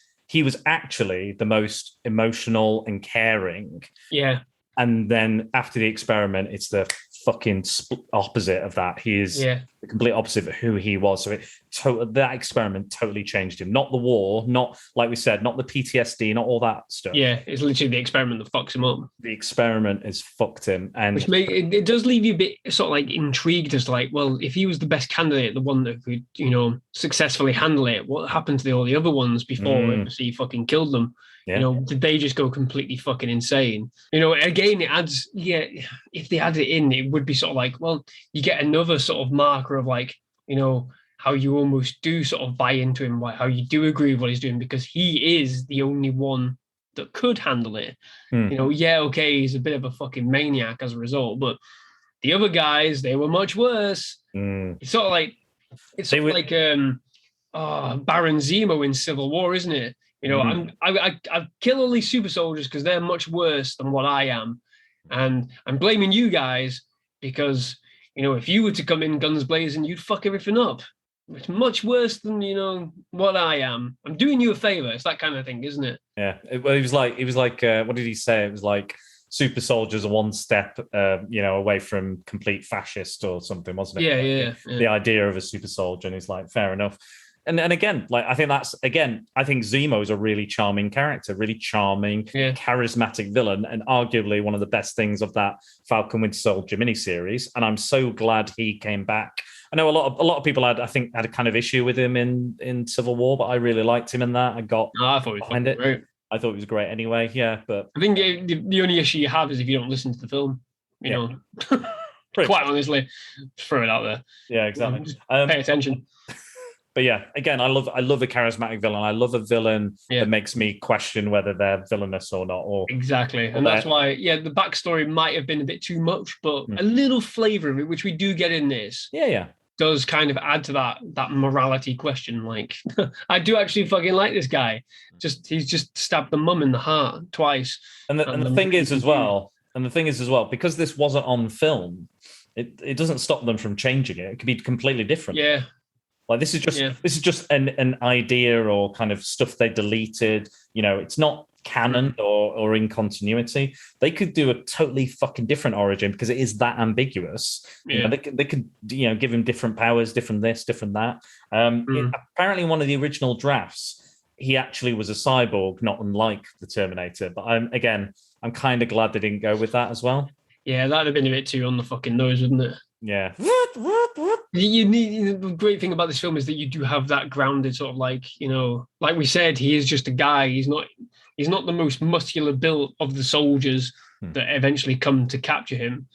actually the most emotional and caring. Yeah. And then after the experiment, it's the fucking opposite of that. He is the complete opposite of who he was. So that experiment totally changed him. Not the war, not, like we said, not the PTSD, not all that stuff. Yeah, it's literally the experiment that fucks him up. The experiment has fucked him. And which it does leave you a bit sort of like intrigued as like, well, if he was the best candidate, the one that could, successfully handle it, what happened to all the other ones before he fucking killed them? Yeah. Did they just go completely fucking insane? Again, it adds, if they add it in, it would be sort of like, well, you get another sort of marker of like, how you almost do sort of buy into him, how you do agree with what he's doing, because he is the only one that could handle it. He's a bit of a fucking maniac as a result, but the other guys, they were much worse. It's sort of like, Baron Zemo in Civil War, isn't it? I kill all these super soldiers because they're much worse than what I am. And I'm blaming you guys because, if you were to come in guns blazing, you'd fuck everything up. It's much worse than, what I am. I'm doing you a favor. It's that kind of thing, isn't it? Yeah. It was like, what did he say? It was like super soldiers are one step, away from complete fascist or something, wasn't it? Yeah. The idea of a super soldier. And he's like, fair enough. And again, I think Zemo is a really charming character, really charming, charismatic villain, and arguably one of the best things of that Falcon Winter Soldier miniseries. And I'm so glad he came back. I know a lot of people had a kind of issue with him in Civil War, but I really liked him in that. I thought he was great. I thought he was great anyway. Yeah, but I think the only issue you have is if you don't listen to the film. Quite honestly, just throw it out there. Yeah, exactly. Pay attention. But yeah, again, I love a charismatic villain. I love a villain that makes me question whether they're villainous or not. Exactly. And that's why, the backstory might have been a bit too much, but a little flavour of it, which we do get in this. Yeah. Does kind of add to that morality question. Like, I do actually fucking like this guy. He's just stabbed the mum in the heart twice. And the thing is as well, because this wasn't on film, it doesn't stop them from changing it. It could be completely different. Yeah. Like this is just an idea or kind of stuff they deleted. It's not canon or in continuity. They could do a totally fucking different origin because it is that ambiguous. Yeah. They could give him different powers, different this, different that. Apparently, one of the original drafts, he actually was a cyborg, not unlike the Terminator. But I'm kind of glad they didn't go with that as well. Yeah, that'd have been a bit too on the fucking nose, wouldn't it? Yeah. You need the great thing about this film is that you do have that grounded sort of like we said, he is just a guy. He's not the most muscular built of the soldiers that eventually come to capture him.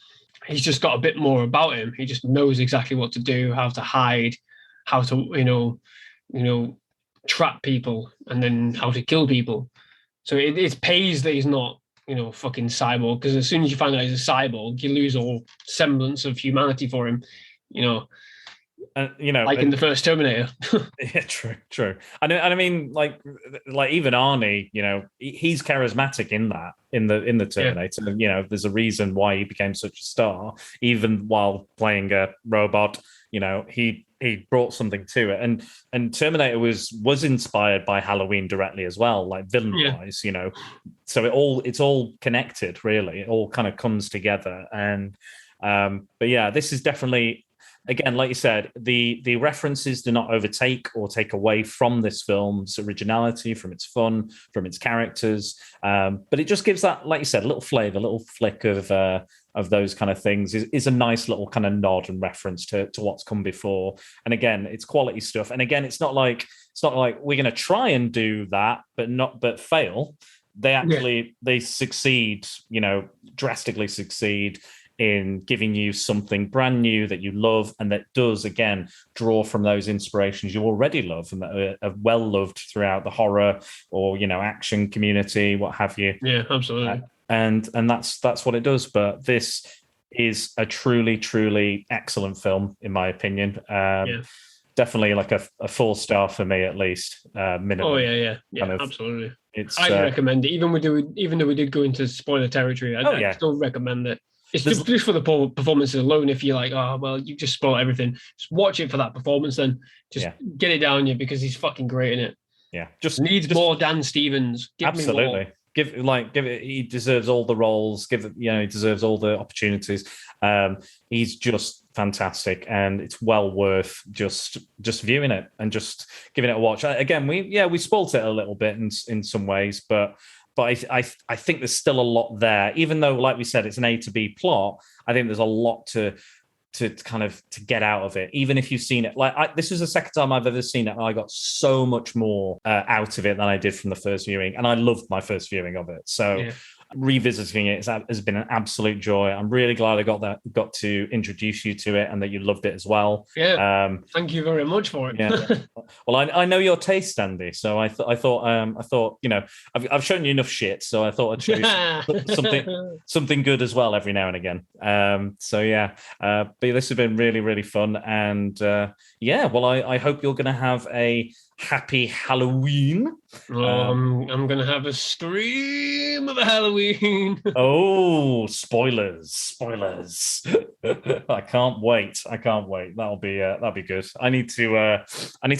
He's just got a bit more about him. He just knows exactly what to do, how to hide, how to trap people, and then how to kill people. So it pays that he's not fucking cyborg, because as soon as you find out he's a cyborg, you lose all semblance of humanity for him. like in the first Terminator. Yeah, true. And I mean, like even Arnie, he's charismatic in the Terminator. Yeah. There's a reason why he became such a star, even while playing a robot. He brought something to it, and Terminator was inspired by Halloween directly as well, like villain wise. So it's all connected, really. It all kind of comes together, and but yeah, this is definitely. Again, like you said, the references do not overtake or take away from this film's originality, from its fun, from its characters. But it just gives that, like you said, a little flavor, a little flick of those kind of things is a nice little kind of nod and reference to what's come before. And again, it's quality stuff. And again, it's not like we're going to try and do that, but fail. They succeed, drastically succeed in giving you something brand new that you love and that does, again, draw from those inspirations you already love and that are well loved throughout the horror or, action community, what have you. Yeah, absolutely. And that's what it does. But this is a truly, truly excellent film, in my opinion. Definitely like a 4-star for me, at least. Minimum. Oh, yeah, absolutely. I'd recommend it. Even though we did go into spoiler territory, I'd still recommend it. It's just for the performances alone. If you're like, oh, well, you just spoil everything, just watch it for that performance, then just get it down you because he's fucking great in it. Yeah. Needs more Dan Stevens. Absolutely. Me more. Give it. He deserves all the roles. He deserves all the opportunities. He's just fantastic, and it's well worth just viewing it and just giving it a watch. Again, we spoilt it a little bit in some ways, but I think there's still a lot there. Even though, like we said, it's an A to B plot, I think there's a lot to get out of it. Even if you've seen it, this is the second time I've ever seen it, and I got so much more out of it than I did from the first viewing, and I loved my first viewing of it. So revisiting it has been an absolute joy. I'm really glad I got to introduce you to it and that you loved it as well. Yeah. Thank you very much for it. Yeah. Well, I know your taste, Andy. So I thought I've shown you enough shit, so I thought I'd show you something good as well every now and again. But this has been really, really fun, and well, I hope you're going to have a happy Halloween. I'm going to have a scream of a Halloween. Oh, spoilers. I can't wait. That'll be good. I need to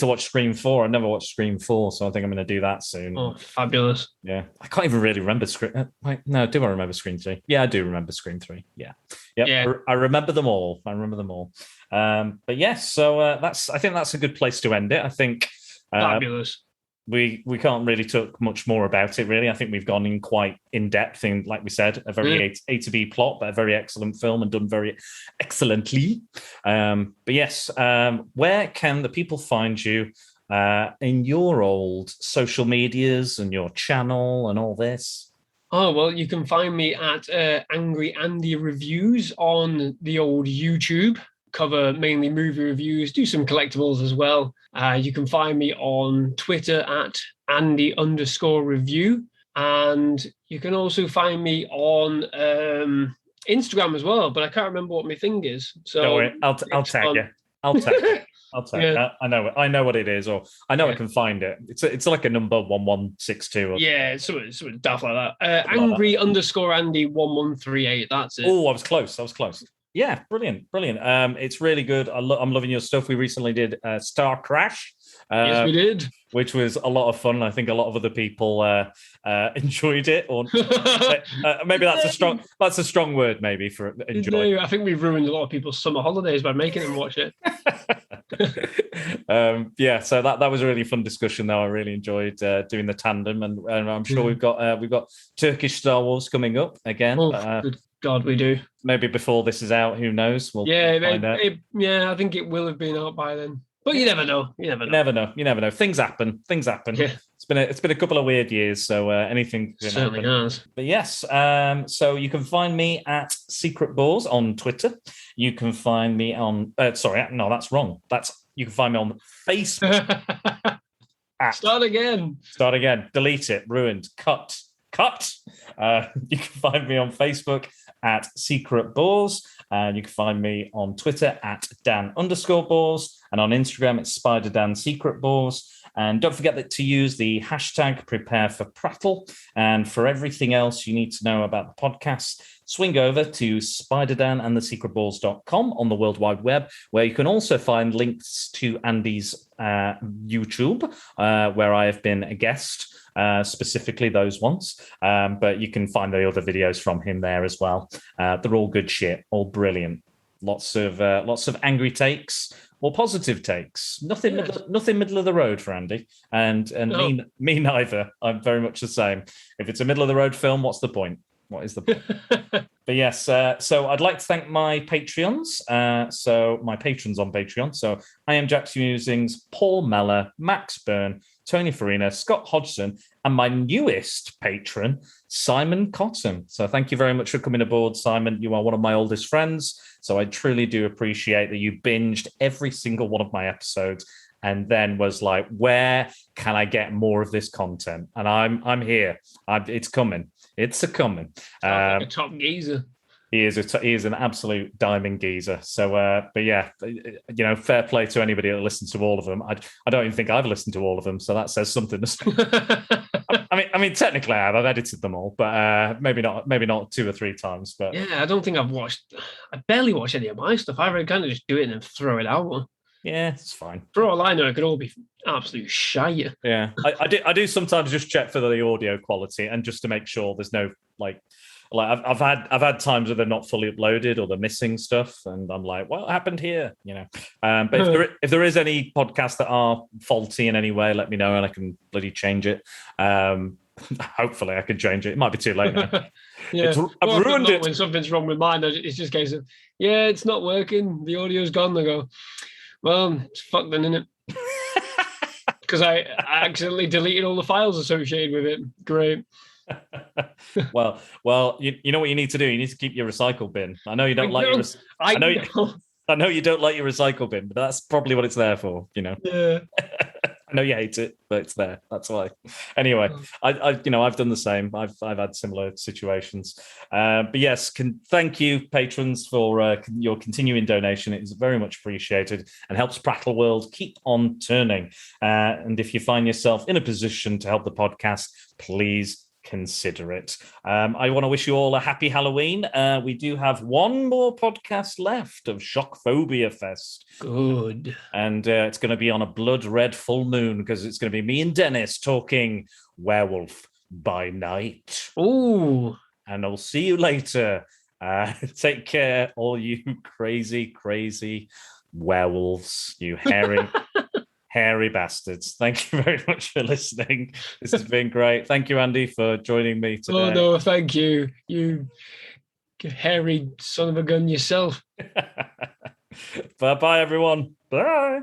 watch Scream 4. I've never watched Scream 4, so I think I'm going to do that soon. Oh, fabulous. Yeah. I can't even really remember Scream. No, do I remember Scream 3? Yeah, I do remember Scream 3. Yeah. I remember them all. But yes, so I think that's a good place to end it. I think fabulous. We can't really talk much more about it, really. I think we've gone in quite in depth in, like we said, a very A to B plot, but a very excellent film and done very excellently. But yes, where can the people find you in your old social medias and your channel and all this? Oh, well, you can find me at Angry Andy Reviews on the old YouTube. Cover mainly movie reviews, do some collectibles as well. You can find me on Twitter at Andy_review. And you can also find me on Instagram as well, but I can't remember what my thing is. So don't worry, I'll tag you. I'll tag you. I know what it is, or I know I can find it. It's like a number 1162. Yeah, it's something daft like that. Angry_Andy1138. That's it. Oh, I was close. Yeah, brilliant. It's really good. I'm loving your stuff. We recently did Star Crash. Yes, we did. Which was a lot of fun. I think a lot of other people enjoyed it. Or maybe that's a strong word, maybe, for enjoy. No, I think we've ruined a lot of people's summer holidays by making them watch it. So that was a really fun discussion, though. I really enjoyed doing the tandem, and I'm sure we've got Turkish Star Wars coming up again. Oh, good God, we do. Maybe before this is out, who knows? We'll find out. I think it will have been out by then. But you never know. You never know. Things happen. Yeah. It's been a couple of weird years, so anything can certainly happen. Has. But yes, so you can find me at Secret Balls on Twitter. You can find me on. Sorry, no, that's wrong. You can find me on Facebook. Start again. Delete it. Ruined. Cut. You can find me on Facebook at Secret Balls. And you can find me on Twitter at Dan_Bores, and on Instagram it's SpiderDanSecretBores. And don't forget to use the hashtag #PrepareForPrattle. And for everything else you need to know about the podcast, swing over to SpiderDanandTheSecretBalls.com on the World Wide Web, where you can also find links to Andy's YouTube, where I have been a guest, specifically those ones. But you can find the other videos from him there as well. They're all good shit, all brilliant. Lots of angry takes or positive takes. Nothing middle of the road for Andy, and no. me neither. I'm very much the same. If it's a middle of the road film, what's the point? What is the point? But yes, so I'd like to thank my Patreons. So my patrons on Patreon. So I am Jack's Musings, Paul Meller, Max Byrne, Tony Farina, Scott Hodgson, and my newest patron, Simon Cotton. So thank you very much for coming aboard, Simon. You are one of my oldest friends. So I truly do appreciate that you binged every single one of my episodes and then was like, where can I get more of this content? And I'm here. It's coming. It's a coming. Like a top geezer. He is an absolute diamond geezer. So, but yeah, fair play to anybody that listens to all of them. I don't even think I've listened to all of them, so that says something. I mean, technically I've edited them all, but maybe not 2 or 3 times. But yeah, I don't think I barely watch any of my stuff. I kind of just do it and then throw it out. Yeah, it's fine. For all I know, it could all be absolute shite. Yeah, I do sometimes just check for the audio quality and just to make sure there's no like I've had times where they're not fully uploaded or they're missing stuff, and I'm like, what happened here? But if there is any podcasts that are faulty in any way, let me know and I can bloody change it. Hopefully I can change it. It might be too late now. Yeah, I've ruined it. When something's wrong with mine, it's just a case of, yeah, it's not working. The audio's gone. They go, well, it's fucked then, isn't it? Because I accidentally deleted all the files associated with it. Great. well, you know what you need to do. You need to keep your recycle bin. I know you don't like your. I know you don't like your recycle bin, but that's probably what it's there for. Yeah. I know you hate it, but it's there. That's why. Anyway, I've done the same. I've had similar situations. But yes, thank you, patrons, for your continuing donation. It is very much appreciated and helps Prattle World keep on turning. And if you find yourself in a position to help the podcast, please consider it. I want to wish you all a happy Halloween. We do have one more podcast left of Shock-Phobia Fest. Good. And it's going to be on a blood red full moon because it's going to be me and Dennis talking werewolf by night. Ooh. And I'll see you later. Take care, all you crazy werewolves, you hairy bastards. Thank you very much for listening. This has been great. Thank you, Andy, for joining me today. Oh, no, thank you. You hairy son of a gun yourself. Bye-bye, everyone. Bye.